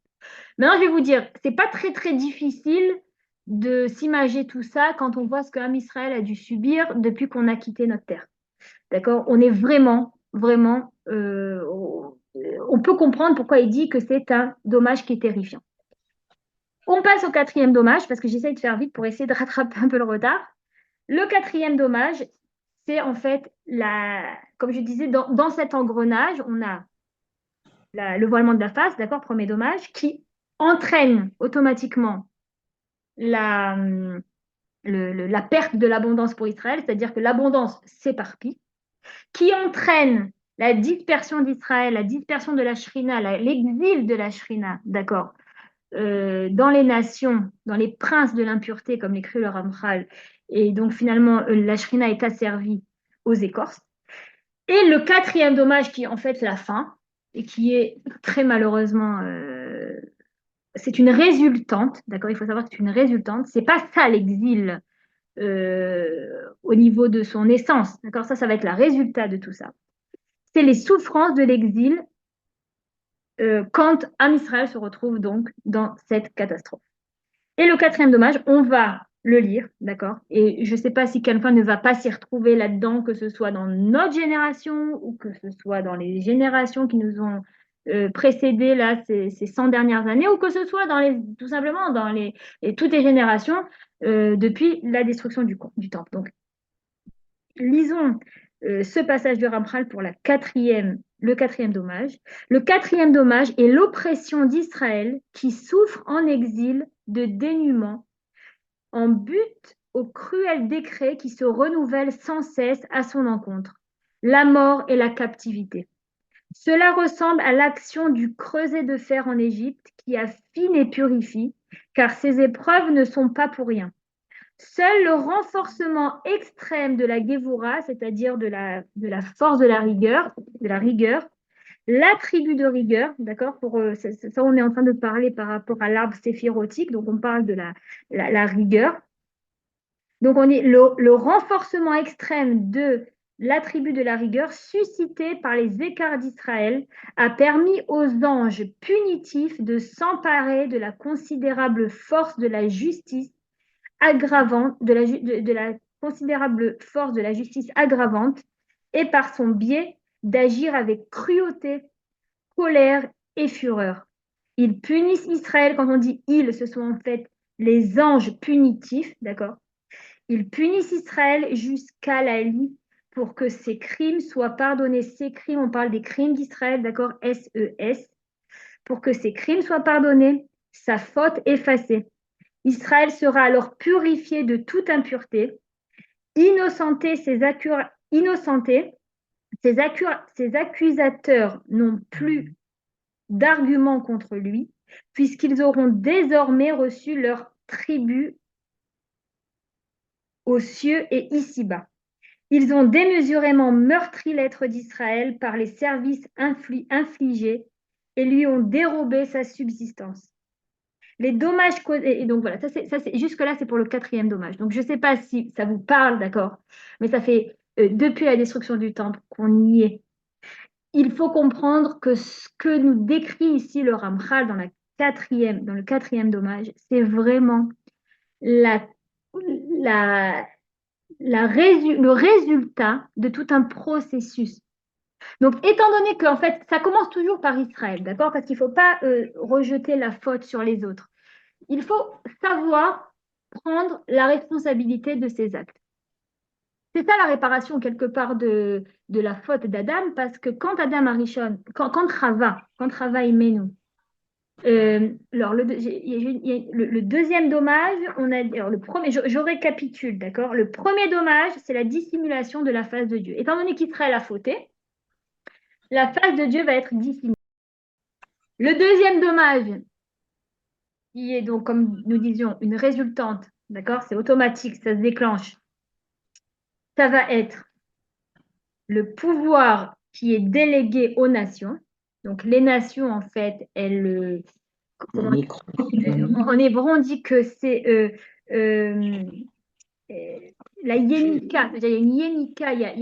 Maintenant, je vais vous dire, c'est pas très très difficile de s'imager tout ça quand on voit ce qu'Am Israël a dû subir depuis qu'on a quitté notre terre. D'accord? On est vraiment, vraiment, on peut comprendre pourquoi il dit que c'est un dommage qui est terrifiant. On passe au quatrième dommage parce que j'essaie de faire vite pour essayer de rattraper un peu le retard. Le quatrième dommage, c'est en fait, comme je disais, dans cet engrenage, on a le voilement de la face, d'accord, premier dommage, qui entraîne automatiquement la perte de l'abondance pour Israël, c'est-à-dire que l'abondance s'éparpille, qui entraîne la dispersion d'Israël, la dispersion de la Shrina, l'exil de la Shrina, d'accord, dans les nations, dans les princes de l'impureté, comme l'écrit le Ramchal, et donc finalement la Shrina est asservie aux écorces. Et le quatrième dommage qui est en fait la fin, et qui est très malheureusement, c'est une résultante, d'accord, il faut savoir que c'est une résultante, c'est pas ça l'exil au niveau de son essence, d'accord, ça va être la résultat de tout ça. C'est les souffrances de l'exil quand Am Israël se retrouve donc dans cette catastrophe. Et le quatrième dommage, on va le lire, d'accord? Et je ne sais pas si quelqu'un ne va pas s'y retrouver là-dedans, que ce soit dans notre génération ou que ce soit dans les générations qui nous ont précédés là, ces 100 dernières années, ou que ce soit tout simplement dans toutes les générations depuis la destruction du temple. Donc, lisons ce passage de Ramchal pour le quatrième dommage. Le quatrième dommage est l'oppression d'Israël qui souffre en exil de dénuement en but au cruel décret qui se renouvelle sans cesse à son encontre, la mort et la captivité. Cela ressemble à l'action du creuset de fer en Égypte qui affine et purifie, car ces épreuves ne sont pas pour rien. Seul le renforcement extrême de la Gévoura, c'est-à-dire de la force de la rigueur, l'attribut de rigueur, d'accord, ça on est en train de parler par rapport à l'arbre séphirotique, donc on parle de la rigueur. Donc on est le renforcement extrême de l'attribut de la rigueur suscité par les écarts d'Israël a permis aux anges punitifs de s'emparer de la considérable force de la justice aggravante, de la considérable force de la justice aggravante et par son biais d'agir avec cruauté, colère et fureur. Ils punissent Israël, quand on dit ils, ce sont en fait les anges punitifs, d'accord? Ils punissent Israël jusqu'à la lie pour que ses crimes soient pardonnés. Ces crimes, on parle des crimes d'Israël, d'accord? S-E-S. Pour que ses crimes soient pardonnés, sa faute effacée. Israël sera alors purifié de toute impureté, innocenté, ses accusateurs n'ont plus d'arguments contre lui, puisqu'ils auront désormais reçu leur tribut aux cieux et ici-bas. Ils ont démesurément meurtri l'être d'Israël par les services infligés et lui ont dérobé sa subsistance. Les dommages causés, et donc voilà, jusque-là, c'est pour le quatrième dommage. Donc je ne sais pas si ça vous parle, d'accord, mais ça fait depuis la destruction du temple qu'on y est. Il faut comprendre que ce que nous décrit ici le Ramchal dans le quatrième dommage, c'est vraiment le résultat de tout un processus. Donc, étant donné que en fait, ça commence toujours par Israël, d'accord? Parce qu'il ne faut pas rejeter la faute sur les autres. Il faut savoir prendre la responsabilité de ses actes. C'est ça la réparation quelque part de la faute d'Adam, parce que quand Adam Arishon, quand Chava Imenu, alors le deuxième dommage, alors le premier, je récapitule, d'accord? Le premier dommage, c'est la dissimulation de la face de Dieu. Étant donné qu'Israël a fauté, la face de Dieu va être dissimulée. Le deuxième dommage, qui est donc, comme nous disions, une résultante, d'accord? C'est automatique, ça se déclenche. Ça va être le pouvoir qui est délégué aux nations. Donc, les nations, en fait, en hébreu, on dit que c'est la Yenika. Il y a une Yenika, il y a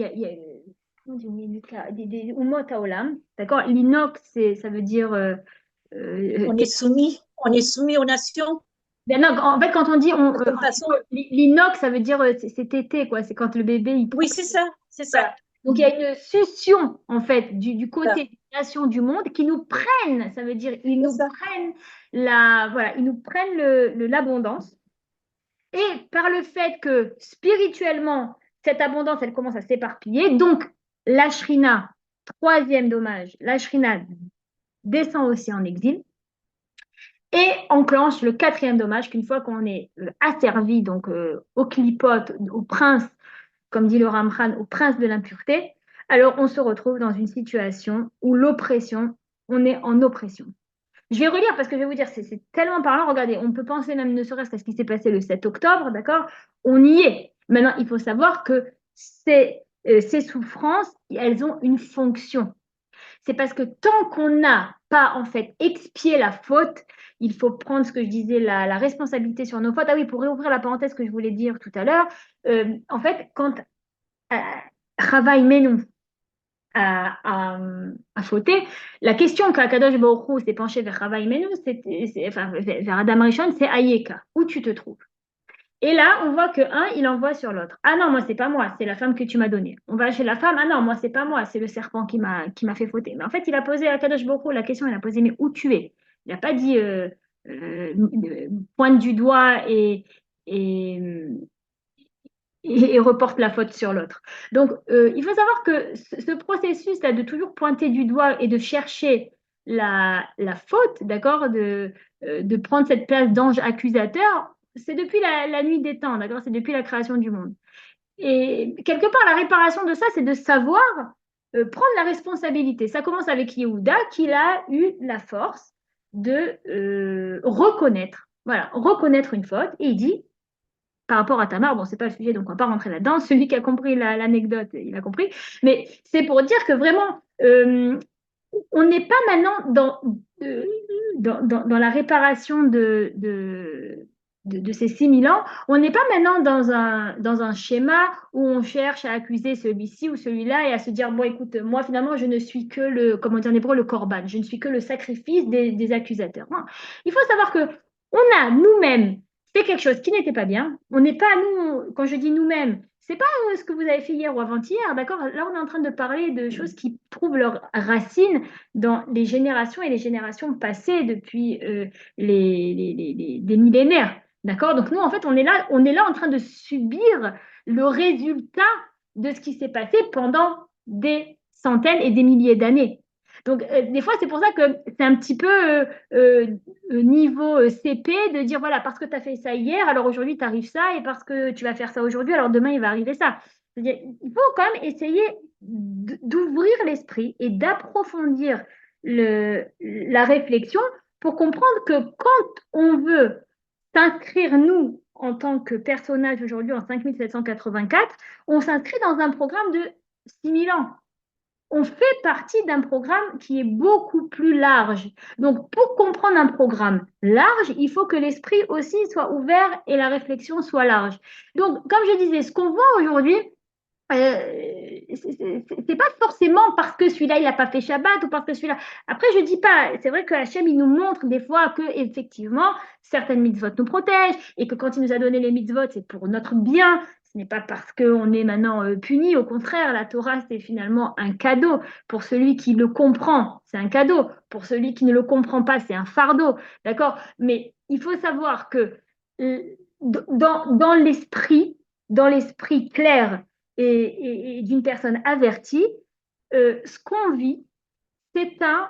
une Yenika, des Umot Haolam. D'accord? L'Inok, ça veut dire. On est soumis aux nations. Ben non, en fait, quand on dit De toute façon. l'inox, ça veut dire c'est tété, quoi. C'est quand le bébé il. Oui, c'est ça, c'est ça. Donc il y a une succion en fait du côté des nations du monde qui nous prennent, ça veut dire ils nous prennent ils nous prennent l'abondance. Et par le fait que spirituellement cette abondance elle commence à s'éparpiller, donc la Shrina, troisième dommage, la Shrina descend aussi en exil. Et enclenche le quatrième dommage, qu'une fois qu'on est asservi donc au clipote, au prince, comme dit le Ramchan, au prince de l'impureté, alors on se retrouve dans une situation où l'oppression, on est en oppression. Je vais relire parce que je vais vous dire, c'est tellement parlant. Regardez, on peut penser même ne serait-ce qu'à ce qui s'est passé le 7 octobre, d'accord? On y est. Maintenant, il faut savoir que ces souffrances, elles ont une fonction. C'est parce que tant qu'on n'a pas en fait expié la faute, il faut prendre ce que je disais, la responsabilité sur nos fautes. Ah oui, pour réouvrir la parenthèse que je voulais dire tout à l'heure, en fait, quand Chava Imenu à fauter. La question qu'Akadosh Baruch Hu s'est penché vers Chava Imenu, enfin, vers Adam Rishon, c'est Ayeka, où tu te trouves. Et là, on voit que un, il envoie sur l'autre. Ah non, moi, c'est pas moi, c'est la femme que tu m'as donnée. On va chez la femme. Ah non, moi, c'est pas moi, c'est le serpent qui m'a fait fauter. Mais en fait, il a posé à Kadosh Baruch Hu la question, il a posé, mais où tu es? Il n'a pas dit pointe du doigt et, et reporte la faute sur l'autre. Donc, il faut savoir que ce processus-là de toujours pointer du doigt et de chercher la faute, d'accord, de prendre cette place d'ange accusateur, c'est depuis la nuit des temps, d'accord, c'est depuis la création du monde. Et quelque part, la réparation de ça, c'est de savoir prendre la responsabilité. Ça commence avec Yehuda, qu'il a eu la force de reconnaître, voilà, reconnaître une faute, et il dit, par rapport à Tamar, bon, c'est pas le sujet, donc on va pas rentrer là-dedans. Celui qui a compris l'anecdote, il a compris. Mais c'est pour dire que vraiment, on n'est pas maintenant dans la réparation de ces 6000 ans. On n'est pas maintenant dans un schéma où on cherche à accuser celui-ci ou celui-là et à se dire, bon, écoute, moi, finalement, je ne suis que comment dire en hébreu, le korban. Je ne suis que le sacrifice des accusateurs. Non. Il faut savoir que on a nous-mêmes fait quelque chose qui n'était pas bien. On n'est pas nous, quand je dis nous-mêmes, c'est pas ce que vous avez fait hier ou avant-hier, d'accord? Là, on est en train de parler de choses qui trouvent leurs racines dans les générations et les générations passées depuis des millénaires, d'accord? Donc nous, en fait, on est là en train de subir le résultat de ce qui s'est passé pendant des centaines et des milliers d'années. Donc, des fois, c'est pour ça que c'est un petit peu niveau CP de dire, voilà, parce que tu as fait ça hier, alors aujourd'hui, tu arrives ça, et parce que tu vas faire ça aujourd'hui, alors demain, il va arriver ça. C'est-à-dire, il faut quand même essayer d'ouvrir l'esprit et d'approfondir la réflexion pour comprendre que quand on veut s'inscrire, nous, en tant que personnage aujourd'hui en 5784, on s'inscrit dans un programme de 6000 ans. On fait partie d'un programme qui est beaucoup plus large. Donc, pour comprendre un programme large, il faut que l'esprit aussi soit ouvert et la réflexion soit large. Donc, comme je disais, ce qu'on voit aujourd'hui, c'est pas forcément parce que celui-là il n'a pas fait Shabbat ou parce que celui-là. Après, je dis pas, c'est vrai que Hachem il nous montre des fois que effectivement certaines mitzvot nous protègent et que quand il nous a donné les mitzvot, c'est pour notre bien. Ce n'est pas parce qu'on est maintenant puni. Au contraire, la Torah c'est finalement un cadeau pour celui qui le comprend. C'est un cadeau pour celui qui ne le comprend pas. C'est un fardeau, d'accord? Mais il faut savoir que dans l'esprit clair et d'une personne avertie, ce qu'on vit, c'est un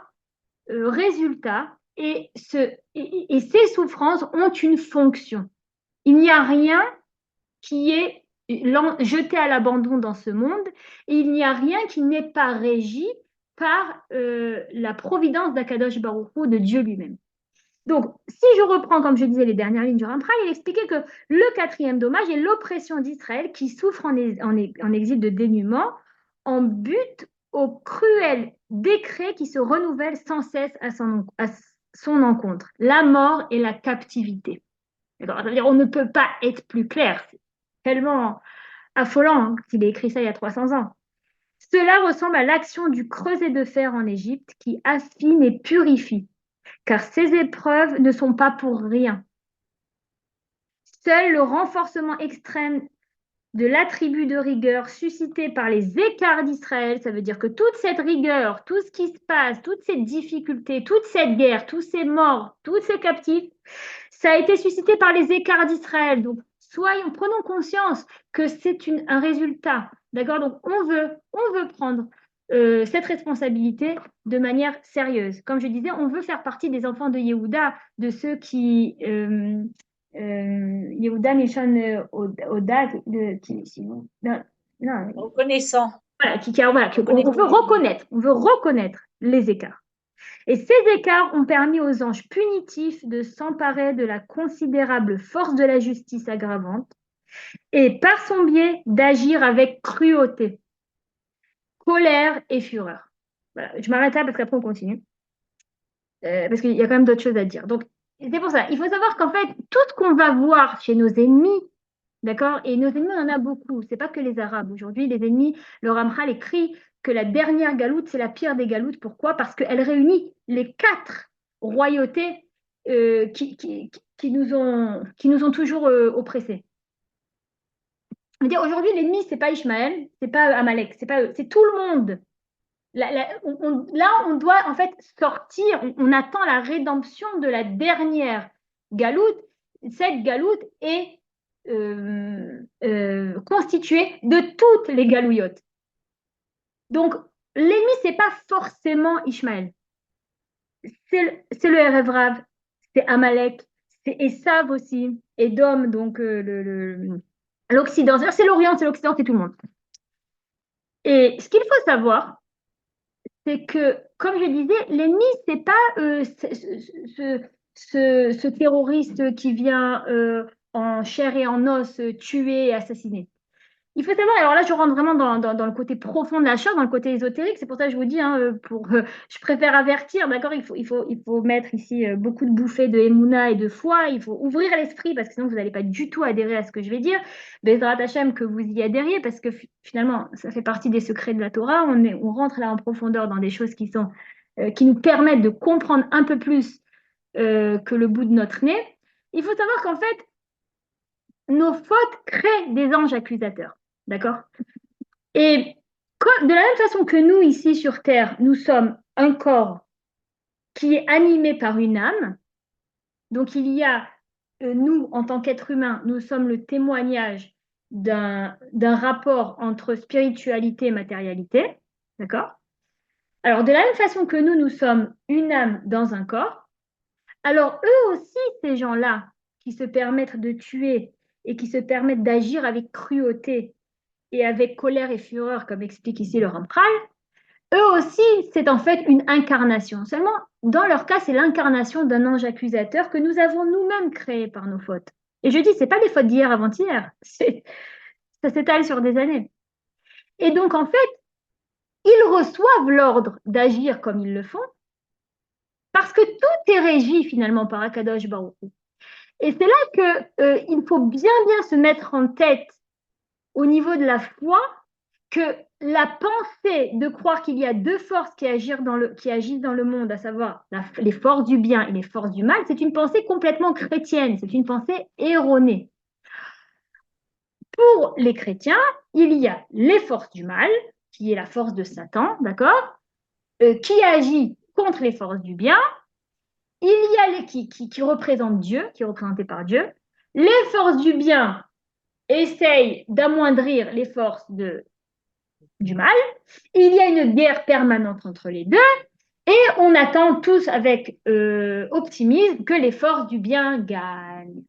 résultat et ces souffrances ont une fonction. Il n'y a rien qui est jeté à l'abandon dans ce monde et il n'y a rien qui n'est pas régi par la providence d'Akadosh Baruch Hu, de Dieu lui-même. Donc, si je reprends, comme je disais, les dernières lignes du Ramchal, il expliquait que le quatrième dommage est l'oppression d'Israël qui souffre en exil de dénuement, en but au cruel décret qui se renouvelle sans cesse à son encontre, la mort et la captivité. C'est-à-dire, on ne peut pas être plus clair, c'est tellement affolant qu'il ait écrit ça il y a 300 ans. Cela ressemble à l'action du creuset de fer en Égypte qui affine et purifie, car ces épreuves ne sont pas pour rien. Seul le renforcement extrême de l'attribut de rigueur suscité par les écarts d'Israël, ça veut dire que toute cette rigueur, tout ce qui se passe, toutes ces difficultés, toute cette guerre, tous ces morts, tous ces captifs, ça a été suscité par les écarts d'Israël. Donc, prenons conscience que c'est un résultat. D'accord? Donc, on veut prendre cette responsabilité de manière sérieuse. Comme je disais, on veut faire partie des enfants de Yehuda, de ceux qui Yehuda Mishon Oda, non, Reconnaissant. voilà, on veut reconnaître les écarts. Et ces écarts ont permis aux anges punitifs de s'emparer de la considérable force de la justice aggravante et par son biais d'agir avec cruauté, colère et fureur. Voilà, je m'arrête là parce qu'après on continue. Parce qu'il y a quand même d'autres choses à dire. Donc, c'est pour ça. Il faut savoir qu'en fait, tout ce qu'on va voir chez nos ennemis, d'accord, et nos ennemis, on en a beaucoup. C'est pas que les Arabes. Aujourd'hui, les ennemis, le Ramchal écrit que la dernière galoute, c'est la pire des galoutes. Pourquoi? Parce qu'elle réunit les 4 royautés qui nous ont toujours oppressés. Aujourd'hui, l'ennemi, c'est pas Ishmaël, c'est pas Amalek, c'est pas eux, c'est tout le monde. Là, on doit en fait sortir, on attend la rédemption de la dernière galoute. Cette galoute est constituée de toutes les galouillottes. Donc, l'ennemi, c'est pas forcément Ishmaël. C'est le Erev Rav, c'est Amalek, c'est Esav aussi, Edom, donc l'Occident. C'est l'Orient, c'est l'Occident, c'est tout le monde. Et ce qu'il faut savoir, c'est que, comme je disais, l'ennemi, c'est pas ce terroriste qui vient en chair et en os tuer et assassiner. Il faut savoir, alors là, je rentre vraiment dans le côté profond de la chose, dans le côté ésotérique. C'est pour ça que je vous dis, hein, je préfère avertir, d'accord? Il faut mettre ici beaucoup de bouffées de Emouna et de foi. Il faut ouvrir l'esprit parce que sinon, vous n'allez pas du tout adhérer à ce que je vais dire. Bezrat Hachem, que vous y adhériez parce que finalement, ça fait partie des secrets de la Torah. On rentre là en profondeur dans des choses qui nous permettent de comprendre un peu plus que le bout de notre nez. Il faut savoir qu'en fait, nos fautes créent des anges accusateurs. D'accord? Et de la même façon que nous, ici sur Terre, nous sommes un corps qui est animé par une âme, donc il y a, nous, en tant qu'êtres humains, nous sommes le témoignage d'un rapport entre spiritualité et matérialité. D'accord? Alors, de la même façon que nous sommes une âme dans un corps, alors eux aussi, ces gens-là, qui se permettent de tuer et qui se permettent d'agir avec cruauté et avec colère et fureur, comme explique ici le Ramchal, eux aussi, c'est en fait une incarnation. Seulement, dans leur cas, c'est l'incarnation d'un ange accusateur que nous avons nous-mêmes créé par nos fautes. Et je dis, c'est pas des fautes d'hier avant-hier, ça s'étale sur des années. Et donc, en fait, ils reçoivent l'ordre d'agir comme ils le font, parce que tout est régi finalement par Akadosh Baruch Hu. Et c'est là qu'il faut bien se mettre en tête au niveau de la foi que la pensée de croire qu'il y a 2 forces qui agissent dans le monde, à savoir les forces du bien et les forces du mal, c'est une pensée complètement chrétienne, c'est une pensée erronée. Pour les chrétiens, il y a les forces du mal, qui est la force de Satan, d'accord, qui agit contre les forces du bien. Il y a les qui représentent Dieu, qui est représenté par Dieu. Les forces du bien essayent d'amoindrir les forces du mal. Il y a une guerre permanente entre les deux et on attend tous avec optimisme que les forces du bien gagnent.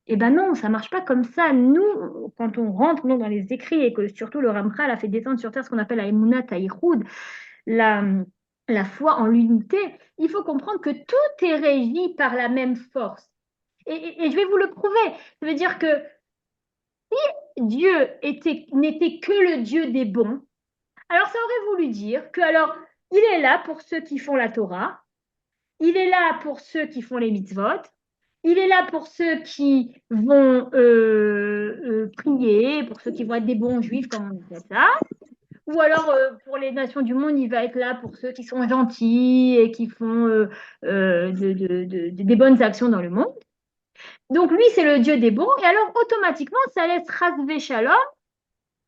Eh ben non, ça marche pas comme ça. Nous, quand on rentre dans les écrits et que surtout le Ramchal a fait descendre sur terre ce qu'on appelle la Emunat Haïchoud, la foi en l'unité, il faut comprendre que tout est régi par la même force. Et je vais vous le prouver. Ça veut dire que si Dieu n'était que le Dieu des bons, alors ça aurait voulu dire que alors il est là pour ceux qui font la Torah, il est là pour ceux qui font les mitzvot, il est là pour ceux qui vont prier, pour ceux qui vont être des bons juifs, comme on dit ça. Ou alors, pour les nations du monde, il va être là pour ceux qui sont gentils et qui font des bonnes actions dans le monde. Donc, lui, c'est le Dieu des bons. Et alors, automatiquement, ça laisse Rasvé Shalom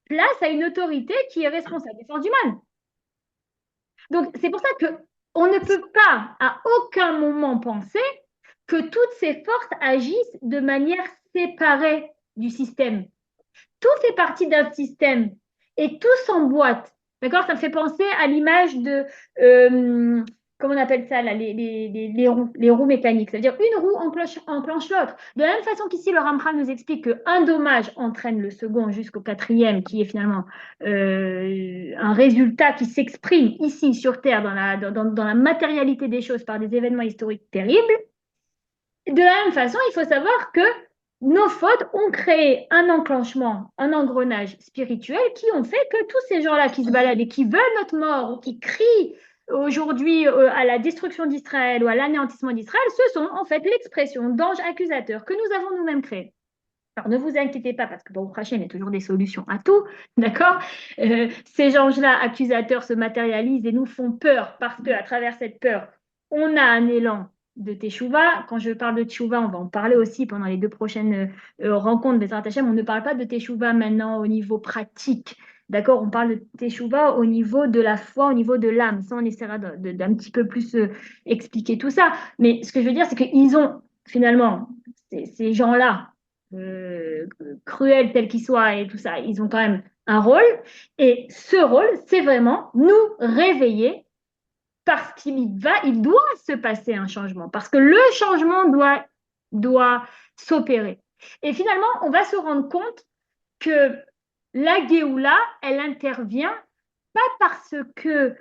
place à une autorité qui est responsable des forces du mal. Donc, c'est pour ça qu'on ne peut pas à aucun moment penser que toutes ces forces agissent de manière séparée du système. Tout fait partie d'un système et tout s'emboîte. D'accord? Ça me fait penser à l'image de, comment on appelle ça, là, les roues mécaniques. C'est-à-dire une roue enclenche l'autre. De la même façon qu'ici, le Ramchal nous explique qu'un dommage entraîne le second jusqu'au 4e, qui est finalement un résultat qui s'exprime ici sur Terre, dans la matérialité des choses, par des événements historiques terribles. De la même façon, il faut savoir que nos fautes ont créé un enclenchement, un engrenage spirituel qui ont fait que tous ces gens-là qui se baladent et qui veulent notre mort ou qui crient aujourd'hui à la destruction d'Israël ou à l'anéantissement d'Israël, ce sont en fait l'expression d'anges accusateurs que nous avons nous-mêmes créés. Alors, ne vous inquiétez pas, parce que bon, Hachem, il y a toujours des solutions à tout, d'accord? Ces anges-là, accusateurs, se matérialisent et nous font peur, parce qu'à travers cette peur, on a un élan de Teshuvah. Quand je parle de Teshuvah, on va en parler aussi pendant les 2 prochaines rencontres des Hachem. On ne parle pas de Teshuvah maintenant au niveau pratique, d'accord? On parle de Teshuvah au niveau de la foi, au niveau de l'âme. Ça, on essaiera d'un petit peu plus expliquer tout ça. Mais ce que je veux dire, c'est qu'ils ont, finalement, ces gens-là, euh, cruels tels qu'ils soient et tout ça, ils ont quand même un rôle. Et ce rôle, c'est vraiment nous réveiller parce il doit se passer un changement, parce que le changement doit s'opérer. Et finalement, on va se rendre compte que la Géoula, elle intervient pas parce que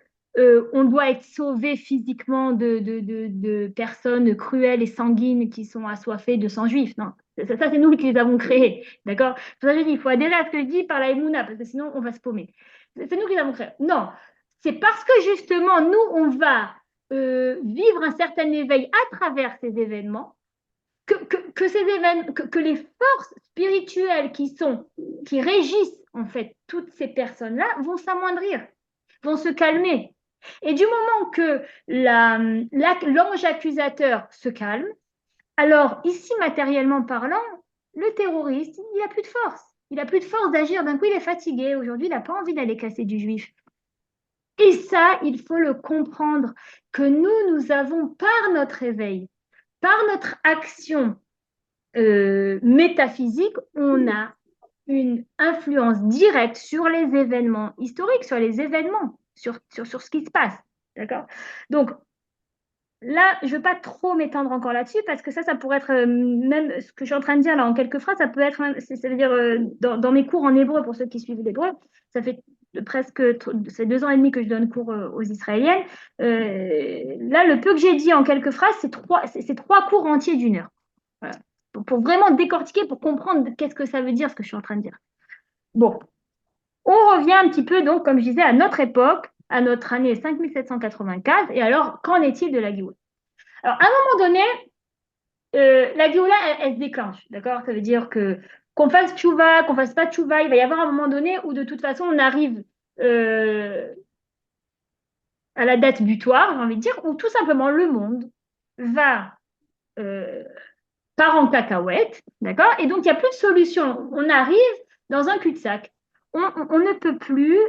on doit être sauvé physiquement de personnes cruelles et sanguines qui sont assoiffées de sang juif. Non, ça c'est nous qui les avons créés. D'accord? C'est ça que je dis, il faut adhérer à ce que je dis par la Emouna, parce que sinon on va se paumer. C'est nous qui les avons créés. Non, c'est parce que justement, nous, on va vivre un certain éveil à travers ces événements ces événements, que les forces spirituelles qui régissent en fait toutes ces personnes-là vont s'amoindrir, vont se calmer. Et du moment que l'ange accusateur se calme, alors ici matériellement parlant, le terroriste, il n'a plus de force. Il n'a plus de force d'agir. D'un coup, il est fatigué. Aujourd'hui, il n'a pas envie d'aller casser du juif. Et ça, il faut le comprendre, que nous avons par notre éveil, par notre action métaphysique, on a une influence directe sur les événements historiques, sur les événements, sur ce qui se passe. D'accord? Donc, là, je ne veux pas trop m'étendre encore là-dessus parce que ça pourrait être même ce que je suis en train de dire là en quelques phrases, ça peut être, ça veut dire dans mes cours en hébreu, pour ceux qui suivent l'hébreu, ça fait presque, c'est 2 ans et demi que je donne cours aux Israéliennes. Là, le peu que j'ai dit en quelques phrases, c'est 3 cours entiers d'1 heure. Voilà. Pour vraiment décortiquer, pour comprendre qu'est-ce que ça veut dire, ce que je suis en train de dire. Bon, on revient un petit peu, donc, comme je disais, à notre époque, à notre année 5784. Et alors, qu'en est-il de la Géoula? Alors, à un moment donné, la Géoula, elle se déclenche, d'accord? Ça veut dire qu'on fasse tchouva, qu'on fasse pas tchouva, il va y avoir un moment donné où, de toute façon, on arrive à la date butoir, j'ai envie de dire, où tout simplement le monde va part en cacahuète, d'accord? Et donc, il n'y a plus de solution. On arrive dans un cul-de-sac. On ne peut plus,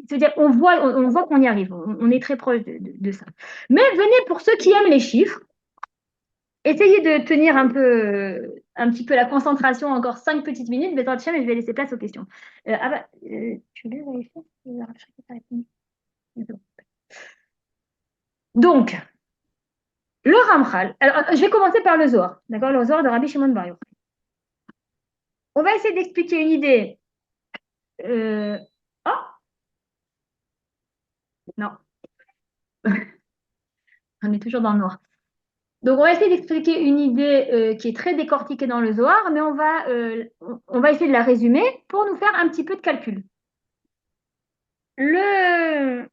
c'est-à-dire on voit qu'on y arrive, on est très proche de ça. Mais venez, pour ceux qui aiment les chiffres, essayez de tenir un petit peu la concentration, encore 5 petites minutes, mais je vais laisser place aux questions. Tu veux vérifier? Donc, le Ramchal, alors je vais commencer par le Zohar, d'accord? Le Zohar de Rabbi Shimon Bar Yochai. On va essayer d'expliquer une idée. Oh, non, on est toujours dans le noir. Donc, on va essayer d'expliquer une idée qui est très décortiquée dans le Zohar, mais on va essayer de la résumer pour nous faire un petit peu de calcul. Le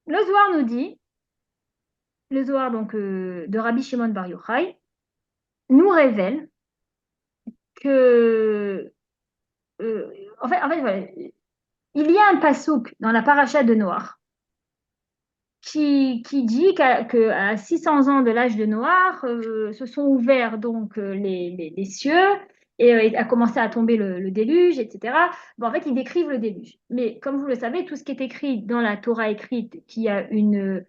Zohar nous dit, le Zohar donc, de Rabbi Shimon Bar Yochai, nous révèle que, en fait voilà, il y a un pasouk dans la paracha de Noach qui dit qu'à 600 ans de l'âge de Noach, se sont ouverts donc les cieux et a commencé à tomber le déluge, etc. Bon, en fait, ils décrivent le déluge. Mais comme vous le savez, tout ce qui est écrit dans la Torah écrite, qui a une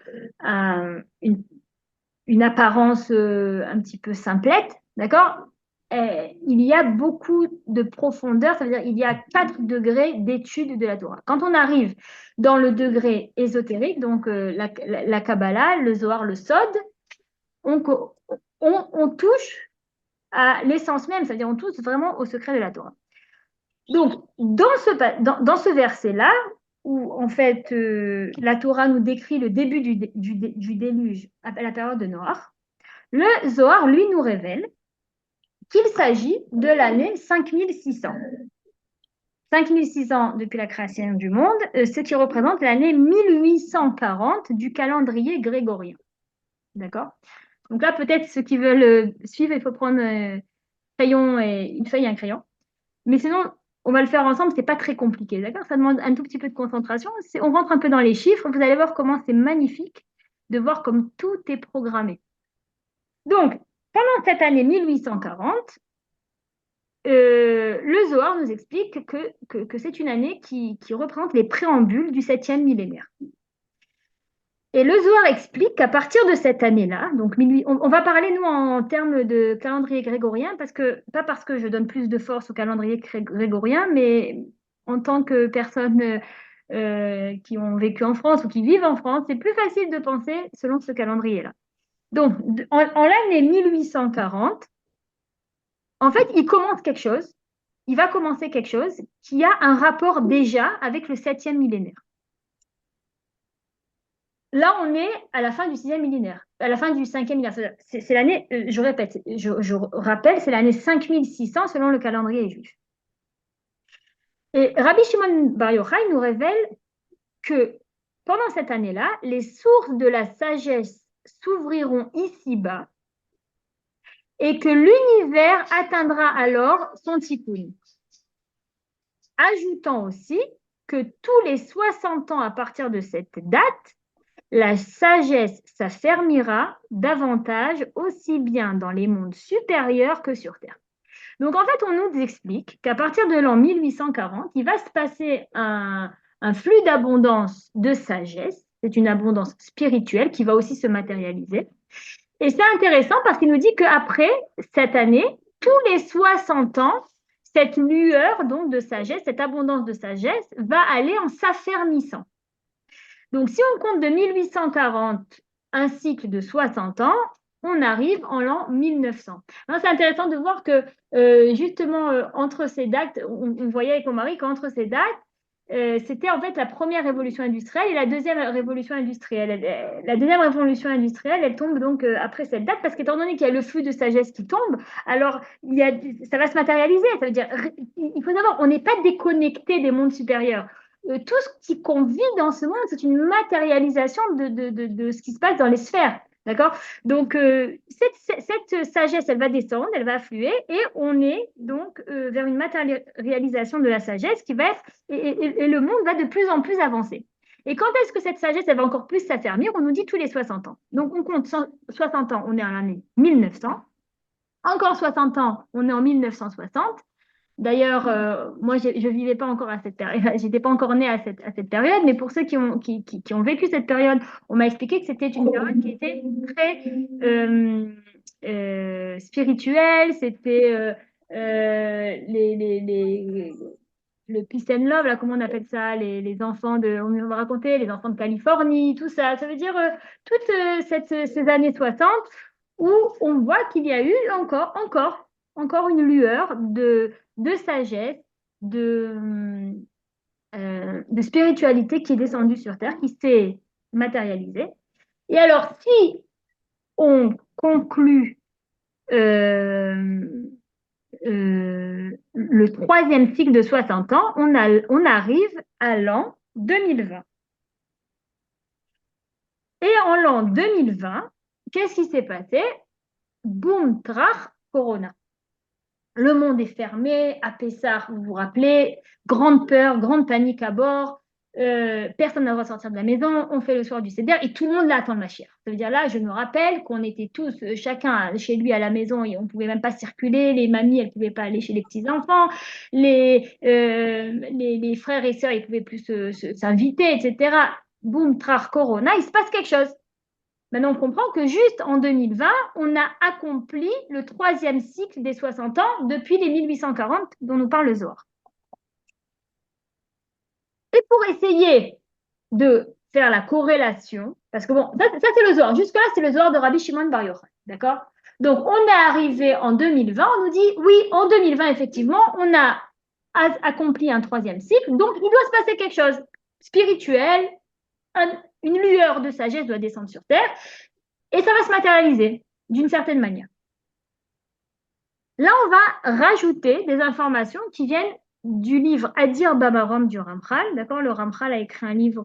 apparence un petit peu simplette, d'accord? Il y a beaucoup de profondeur, ça veut dire il y a 4 degrés d'étude de la Torah. Quand on arrive dans le degré ésotérique, donc la Kabbalah, le Zohar, le Sod, on touche à l'essence même, c'est-à-dire on touche vraiment au secret de la Torah. Donc, dans ce verset-là, où en fait la Torah nous décrit le début du déluge à la période de Noach, le Zohar, lui, nous révèle qu'il s'agit de l'année 5600. 5600 depuis la création du monde, ce qui représente l'année 1840 du calendrier grégorien. D'accord? Donc là, peut-être ceux qui veulent suivre, il faut prendre crayon et une feuille et un crayon. Mais sinon, on va le faire ensemble, c'est pas très compliqué, d'accord? Ça demande un tout petit peu de concentration. On rentre un peu dans les chiffres, vous allez voir comment c'est magnifique de voir comme tout est programmé. Donc, pendant cette année 1840, le Zohar nous explique que c'est une année qui représente les préambules du 7e millénaire. Et le Zohar explique qu'à partir de cette année-là, donc on va parler nous en termes de calendrier grégorien, pas parce que je donne plus de force au calendrier grégorien, mais en tant que personnes qui ont vécu en France ou qui vivent en France, c'est plus facile de penser selon ce calendrier-là. Donc, en l'année 1840, en fait, il va commencer quelque chose qui a un rapport déjà avec le 7e millénaire. Là, on est à la fin du 6e millénaire, à la fin du 5e millénaire. C'est l'année, je répète, je rappelle, c'est l'année 5600 selon le calendrier juif. Et Rabbi Shimon Bar Yochai nous révèle que pendant cette année-là, les sources de la sagesse s'ouvriront ici-bas et que l'univers atteindra alors son tikkun. Ajoutant aussi que tous les 60 ans à partir de cette date, la sagesse s'affermira davantage aussi bien dans les mondes supérieurs que sur Terre. Donc en fait, on nous explique qu'à partir de l'an 1840, il va se passer un flux d'abondance de sagesse. C'est une abondance spirituelle qui va aussi se matérialiser. Et c'est intéressant parce qu'il nous dit qu'après cette année, tous les 60 ans, cette lueur donc de sagesse, cette abondance de sagesse va aller en s'affermissant. Donc, si on compte de 1840 un cycle de 60 ans, on arrive en l'an 1900. C'est intéressant de voir que justement entre ces dates, on voyait avec mon mari qu'entre ces dates, c'était en fait la première révolution industrielle et la deuxième révolution industrielle. La deuxième révolution industrielle, elle tombe donc après cette date parce qu'étant donné qu'il y a le flux de sagesse qui tombe, alors ça va se matérialiser. Ça veut dire, il faut savoir, on n'est pas déconnecté des mondes supérieurs. Tout ce qu'on vit dans ce monde, c'est une matérialisation de ce qui se passe dans les sphères. D'accord? Donc, cette sagesse, elle va descendre, elle va affluer, et on est donc vers une matérialisation de la sagesse qui va être, et le monde va de plus en plus avancer. Et quand est-ce que cette sagesse, elle va encore plus s'affermir? On nous dit tous les 60 ans. Donc, on compte 60 ans, on est en l'année 1900. Encore 60 ans, on est en 1960. D'ailleurs, moi, je ne vivais pas encore à cette période, j'étais pas encore née à cette période, mais pour ceux qui ont vécu cette période, on m'a expliqué que c'était une période qui était très spirituelle, c'était le peace and love, là, comment on appelle ça, les enfants on m'a raconté, les enfants de Californie, tout ça. Ça veut dire toutes ces années 60 où on voit qu'il y a eu encore une lueur de sagesse, de spiritualité qui est descendue sur Terre, qui s'est matérialisée. Et alors, si on conclut le troisième cycle de 60 ans, on arrive à l'an 2020. Et en l'an 2020, qu'est-ce qui s'est passé? Boum, trach, Corona. Le monde est fermé, à Pessah, vous vous rappelez, grande peur, grande panique à bord, personne n'a le droit de sortir de la maison, on fait le soir du Seder et tout le monde l'attend ma chère. Ça veut dire là, je me rappelle qu'on était tous, chacun chez lui à la maison et on ne pouvait même pas circuler, les mamies, elles ne pouvaient pas aller chez les petits-enfants, les frères et sœurs, ils ne pouvaient plus s'inviter, etc. Boum, trach, Corona, il se passe quelque chose. Maintenant, on comprend que juste en 2020, on a accompli le troisième cycle des 60 ans depuis les 1840 dont nous parle le Zohar. Et pour essayer de faire la corrélation, parce que bon, ça c'est le Zohar. Jusque-là, c'est le Zohar de Rabbi Shimon Bar Yochai. D'accord? Donc, on est arrivé en 2020, on nous dit, oui, en 2020, effectivement, on a accompli un troisième cycle, donc il doit se passer quelque chose spirituel, une lueur de sagesse doit descendre sur Terre et ça va se matérialiser d'une certaine manière. Là, on va rajouter des informations qui viennent du livre Adir Babarom du Ramchal. D'accord? Le Ramchal a écrit un livre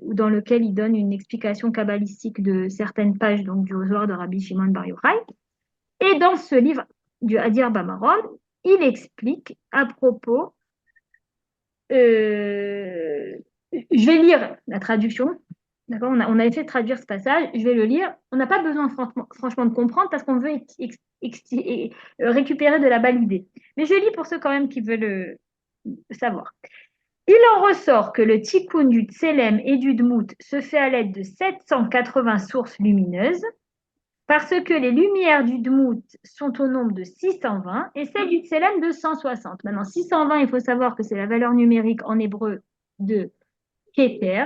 dans lequel il donne une explication kabbalistique de certaines pages donc, du Zohar de Rabbi Shimon Bar Yochai. Et dans ce livre, du Hadir Bamarom, il explique à propos, je vais lire la traduction, d'accord, on a essayé de traduire ce passage, je vais le lire, on n'a pas besoin franchement de comprendre parce qu'on veut récupérer de la balle idée. Mais je lis pour ceux quand même qui veulent savoir. Il en ressort que le tikkun du Tselem et du Dmout se fait à l'aide de 780 sources lumineuses, parce que les lumières du Dmout sont au nombre de 620 et celles du Tselem de 160. Maintenant, 620, il faut savoir que c'est la valeur numérique en hébreu de Keter,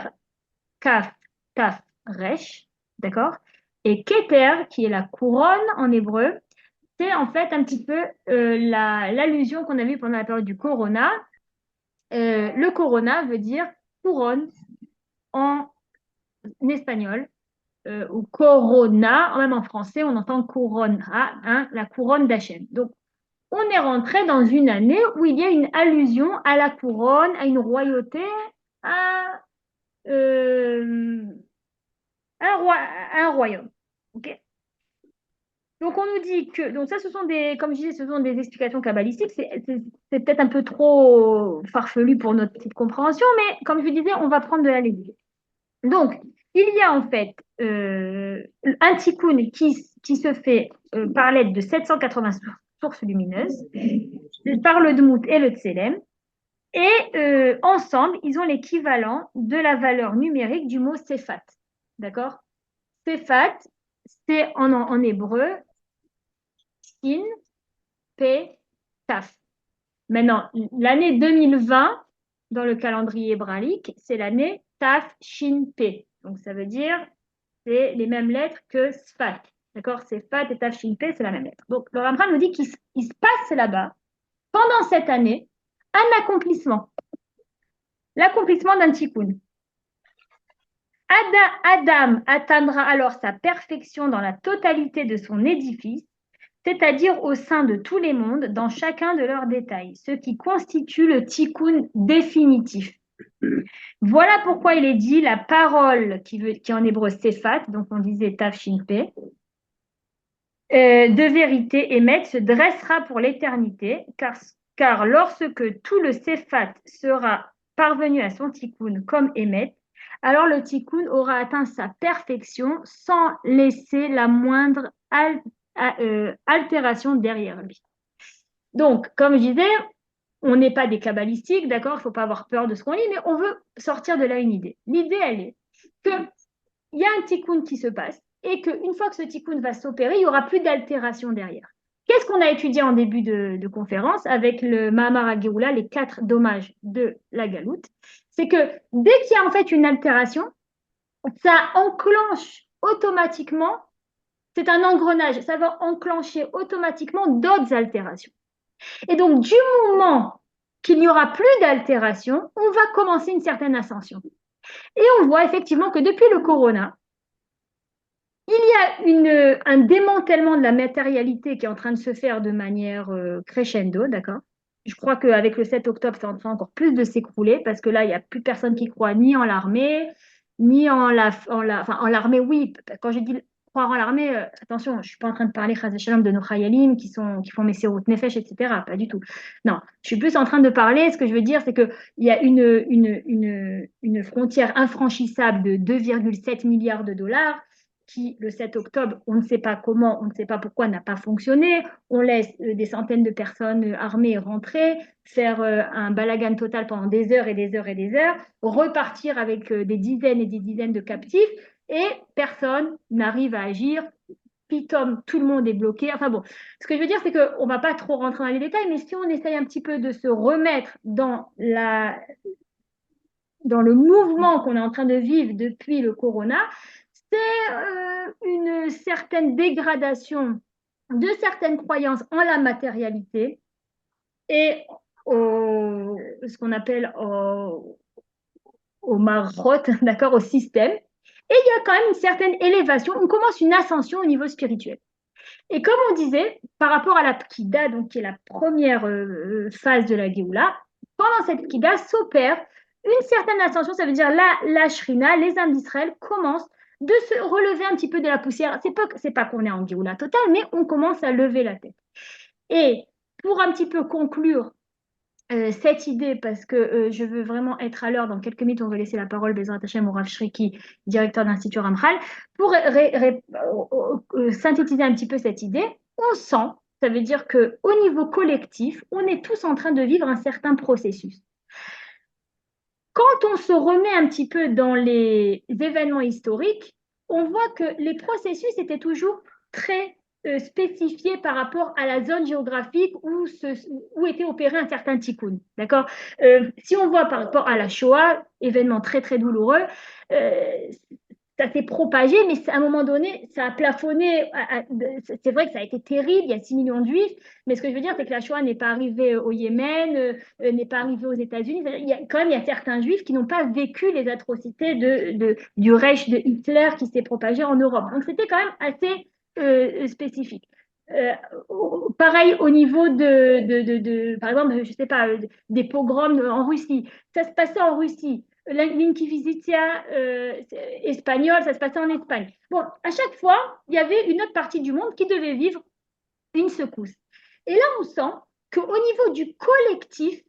Kaf, Taf, Resh, d'accord? Et Keter, qui est la couronne en hébreu, c'est en fait un petit peu l'allusion qu'on a vue pendant la période du Corona. Le Corona veut dire couronne en espagnol, ou Corona, même en français, on entend couronne, hein, la couronne d'Hachem. Donc, on est rentré dans une année où il y a une allusion à la couronne, à une royauté, à, euh, un royaume. Okay. Donc, on nous dit que, donc ça, ce sont des, comme je disais, ce sont des explications kabbalistiques. C'est peut-être un peu trop farfelu pour notre petite compréhension, mais comme je vous disais, on va prendre de la lecture. Donc, il y a en fait un tikkun qui se fait par l'aide de 780 sources lumineuses, par le Dmout et le Tselem, et ensemble, ils ont l'équivalent de la valeur numérique du mot Sefat. D'accord? Sefat, c'est en hébreu Shin, Pe, Taf. Maintenant, l'année 2020, dans le calendrier hébraïque, c'est l'année Taf, Shin, Pe. Donc, ça veut dire, c'est les mêmes lettres que Sfat. D'accord? C'est Fat et Taf, Shin, Pe, c'est la même lettre. Donc, le Rambam nous dit qu'il se passe là-bas, pendant cette année, un accomplissement. L'accomplissement d'un tikkun. Adam atteindra alors sa perfection dans la totalité de son édifice, c'est-à-dire au sein de tous les mondes, dans chacun de leurs détails, ce qui constitue le tikkun définitif. Voilà pourquoi il est dit la parole qui en hébreu Sefat, donc on disait Taf Shin Pe, de vérité Emet se dressera pour l'éternité, car lorsque tout le Sefat sera parvenu à son tikkun comme Emet, alors le tikkun aura atteint sa perfection sans laisser la moindre altération derrière lui. Donc, comme je disais, on n'est pas des kabbalistiques, d'accord? Il ne faut pas avoir peur de ce qu'on lit, mais on veut sortir de là une idée. L'idée, elle est qu'il y a un tikkun qui se passe et qu'une fois que ce tikkun va s'opérer, il n'y aura plus d'altération derrière. Qu'est-ce qu'on a étudié en début de conférence avec le Mahamar HaGeoula, les 4 dommages de la galoute? C'est que dès qu'il y a en fait une altération, ça enclenche automatiquement, c'est un engrenage, ça va enclencher automatiquement d'autres altérations. Et donc, du moment qu'il n'y aura plus d'altération, on va commencer une certaine ascension. Et on voit effectivement que depuis le corona, il y a un démantèlement de la matérialité qui est en train de se faire de manière crescendo, d'accord? Je crois qu'avec le 7 octobre, c'est en train encore plus de s'écrouler parce que là, il n'y a plus personne qui croit ni en l'armée, ni en l'armée, oui. Quand je dis croire en l'armée, attention, je ne suis pas en train de parler, Chaz Shalom, de nos Chayalim qui font Messirut Nefesh, etc. Pas du tout. Non, je suis plus en train de parler, ce que je veux dire, c'est qu'il y a une frontière infranchissable de 2,7 milliards de dollars qui, le 7 octobre, on ne sait pas comment, on ne sait pas pourquoi, n'a pas fonctionné. On laisse des centaines de personnes armées rentrer, faire un balagan total pendant des heures et des heures et des heures, repartir avec des dizaines et des dizaines de captifs, et personne n'arrive à agir. Pitom, tout le monde est bloqué. Enfin bon, ce que je veux dire, c'est qu'on ne va pas trop rentrer dans les détails, mais si on essaye un petit peu de se remettre dans le mouvement qu'on est en train de vivre depuis le corona, c'est une certaine dégradation de certaines croyances en la matérialité et ce qu'on appelle au marot, d'accord, au système. Et il y a quand même une certaine élévation, on commence une ascension au niveau spirituel. Et comme on disait, par rapport à la Pkida, donc qui est la première phase de la Géoula, pendant cette Pkida s'opère une certaine ascension, ça veut dire la Shrina, les âmes d'Israël commencent de se relever un petit peu de la poussière. C'est pas qu'on est en Géoula totale, mais on commence à lever la tête. Et pour un petit peu conclure cette idée, parce que je veux vraiment être à l'heure, dans quelques minutes, on va laisser la parole Bezrat Hashem au Rav Shriki, directeur de l'Institut Ramchal, pour synthétiser un petit peu cette idée. On sent, ça veut dire qu'au niveau collectif, on est tous en train de vivre un certain processus. Quand on se remet un petit peu dans les événements historiques, on voit que les processus étaient toujours très spécifiés par rapport à la zone géographique où était opéré un certain tikkun. D'accord. Si on voit par rapport à la Shoah, événement très très douloureux, ça s'est propagé, mais à un moment donné, ça a plafonné. C'est vrai que ça a été terrible, il y a 6 millions de juifs, mais ce que je veux dire, c'est que la Shoah n'est pas arrivée au Yémen, n'est pas arrivée aux États-Unis. Il y a certains juifs qui n'ont pas vécu les atrocités du Reich de Hitler qui s'est propagé en Europe. Donc c'était quand même assez spécifique. Euh, Pareil au niveau par exemple, je sais pas, des pogroms en Russie. Ça se passait en Russie. L'Inquisition espagnole, ça se passait en Espagne. Bon, à chaque fois, il y avait une autre partie du monde qui devait vivre une secousse. Et là, on sent qu'au niveau du collectif,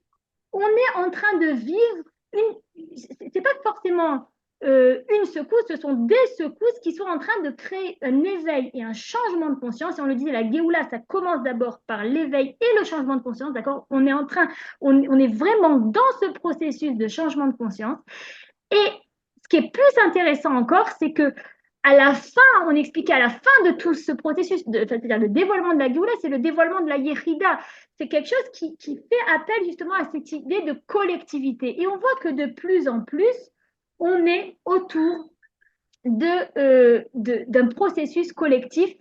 on est en train de vivre c'est pas forcément une secousse, ce sont des secousses qui sont en train de créer un éveil et un changement de conscience. Et on le disait, la Géoula, ça commence d'abord par l'éveil et le changement de conscience, d'accord. On est vraiment dans ce processus de changement de conscience. Et ce qui est plus intéressant encore, c'est que à la fin, on expliquait à la fin de tout ce processus, c'est-à-dire le dévoilement de la Géoula, c'est le dévoilement de la Yérida. C'est quelque chose qui fait appel justement à cette idée de collectivité. Et on voit que de plus en plus, on est autour d'un processus collectif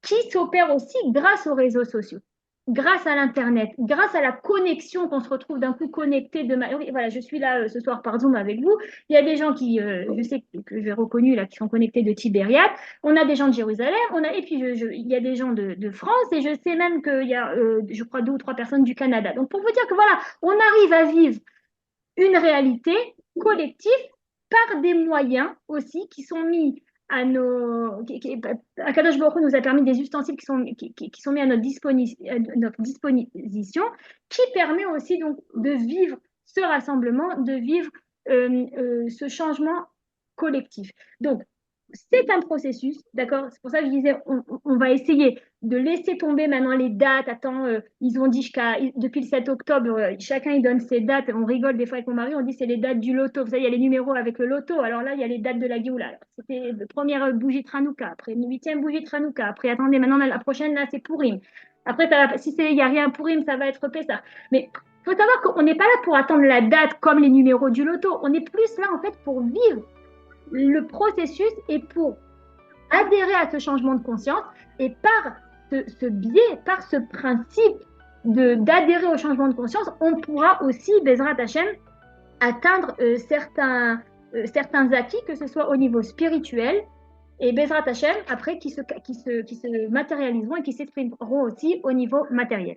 qui s'opère aussi grâce aux réseaux sociaux, grâce à l'Internet, grâce à la connexion qu'on se retrouve d'un coup connecté. Voilà, je suis là ce soir par Zoom avec vous. Il y a des gens je sais que j'ai reconnus là, qui sont connectés de Tibériade. On a des gens de Jérusalem. Et puis il y a des gens de France. Et je sais même qu'il y a, je crois, 2 ou 3 personnes du Canada. Donc pour vous dire que voilà, on arrive à vivre une réalité collective par des moyens aussi qui sont mis à Akadosh Baruch Hu nous a permis des ustensiles qui sont mis à notre disposition, qui permet aussi donc de vivre ce rassemblement, de vivre ce changement collectif. Donc, c'est un processus, d'accord? C'est pour ça que je disais, on va essayer de laisser tomber maintenant les dates. Attends, ils ont dit depuis le 7 octobre, chacun il donne ses dates. On rigole des fois avec mon mari, on dit c'est les dates du loto. Vous savez, il y a les numéros avec le loto. Alors là, il y a les dates de la Géoula. C'était la première bougie Tranouka, après une 8e bougie Tranouka. Après, attendez, maintenant la prochaine, là, c'est Pourim. Après, si il n'y a rien Pourim, ça va être Pessah. Mais il faut savoir qu'on n'est pas là pour attendre la date comme les numéros du loto. On est plus là, en fait, pour vivre le processus et pour adhérer à ce changement de conscience. Et par ce biais, par ce principe d'adhérer au changement de conscience, on pourra aussi, Bezrat Hashem, atteindre certains acquis, que ce soit au niveau spirituel et Bezrat Hashem, après, qui se matérialiseront et qui s'exprimeront aussi au niveau matériel.